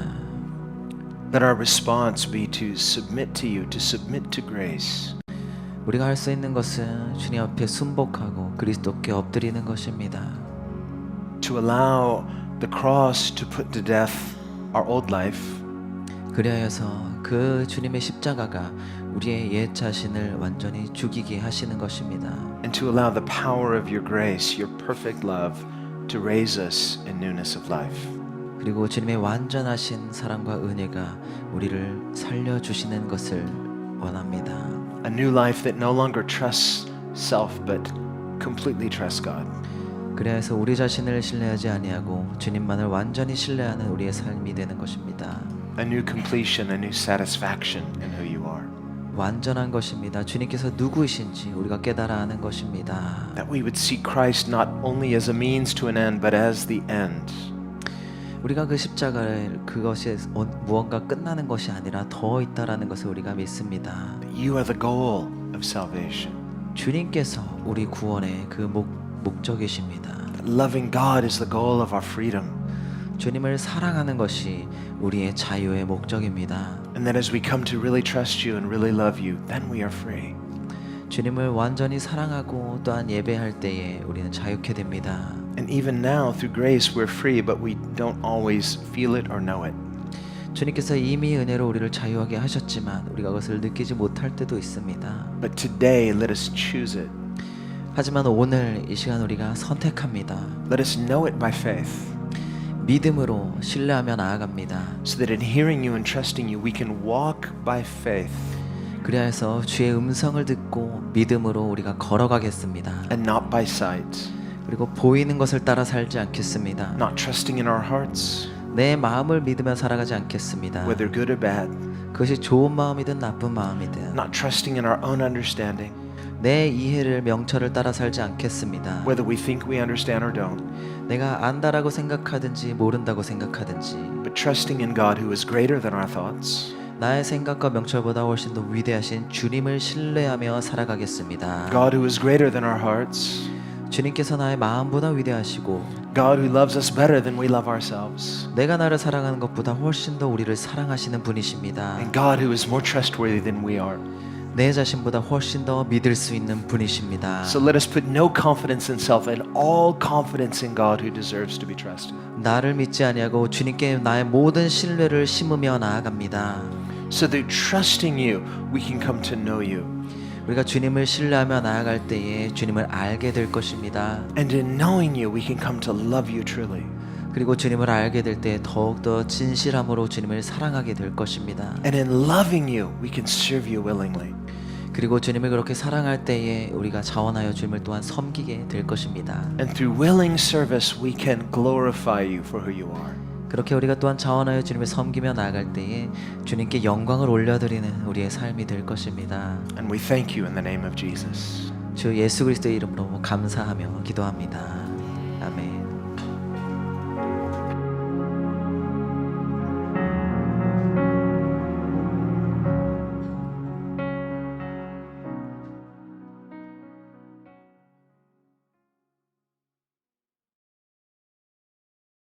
Let our response be to submit to you, to submit to grace. 우리가 할 수 있는 것은 주님 앞에 순복하고 그리스도께 엎드리는 것입니다. To allow the cross to put to death our old life, 그리하여서 그 주님의 십자가가 우리의 옛 자신을 완전히 죽이게 하시는 것입니다. and to allow the power of your grace, your perfect love, to raise us in newness of life. 그리고 주님의 완전하신 사랑과 은혜가 우리를 살려주시는 것을 원합니다. A new life that no longer trusts self but completely trusts God. 그래서 우리 자신을 신뢰하지 아니하고 주님만을 완전히 신뢰하는 우리의 삶이 되는 것입니다. A new completion, a new satisfaction in who you are. 완전한 것입니다. 주님께서 누구이신지 우리가 깨달아 아는 것입니다. That we would see Christ not only as a means to an end but as the end. 우리가 그 십자가를 그것이 무언가 끝나는 것이 아니라 더 있다라는 것을 우리가 믿습니다. You are the goal of salvation. 주님께서 우리 구원의 그 목적이십니다. That loving God is the goal of our freedom. 주님을 사랑하는 것이 우리의 자유의 목적입니다. And that as we come to really trust you and really love you, then we are free. 주님을 완전히 사랑하고 또한 예배할 때에 우리는 자유케 됩니다. And even now, through grace, we're free, but we don't always feel it or know it. 주님께서 이미 은혜로 우리를 자유하게 하셨지만 우리가 그것을 느끼지 못할 때도 있습니다. But today, let us choose it. 하지만 오늘 이 시간 우리가 선택합니다. Let us know it by faith, 믿음으로 신뢰하며 나아갑니다. so that in hearing you and trusting you, we can walk by faith 그리하여서 주의 음성을 듣고 믿음으로 우리가 걸어가겠습니다. and not by sight, 그리고 보이는 것을 따라 살지 않겠습니다. not trusting in our hearts, 내 마음을 믿으며 살아가지 않겠습니다. whether good or bad, 그것이 좋은 마음이든 나쁜 마음이든 not trusting in our own understanding, 내 이해를 명철을 따라 살지 않겠습니다. whether we think we understand or don't, 내가 안다라고 생각하든지 모른다고 생각하든지 but trusting in God who is greater than our thoughts, 나의 생각과 명철보다 훨씬 더 위대하신 주님을 신뢰하며 살아가겠습니다. God who is greater than our hearts, 주님께서 나의 마음보다 위대하시고 God who loves us better than we love ourselves, 내가 나를 사랑하는 것보다 훨씬 더 우리를 사랑하시는 분이십니다. and God who is more trustworthy than we are. 내 자신보다 훨씬 더 믿을 수 있는 분이십니다. So let us put no confidence in self and all confidence in God who deserves to be trusted. 나를 믿지 아니하고 주님께 나의 모든 신뢰를 심으며 나아갑니다. So through trusting you, we can come to know you. 우리가 주님을 신뢰하며 나아갈 때에 주님을 알게 될 것입니다. And in knowing you, we can come to love you truly. 그리고 주님을 알게 될 때 더욱더 진실함으로 주님을 사랑하게 될 것입니다. And in loving you, we can serve you willingly. 그리고 주님을 그렇게 사랑할 때에 우리가 자원하여 주님을 또한 섬기게 될 것입니다. And through willing service, we can glorify you for who you are. 그렇게 우리가 또한 자원하여 주님을 섬기며 나아갈 때에 주님께 영광을 올려드리는 우리의 삶이 될 것입니다. And we thank you in the name of Jesus. 주 예수 그리스도의 이름으로 감사하며 기도합니다.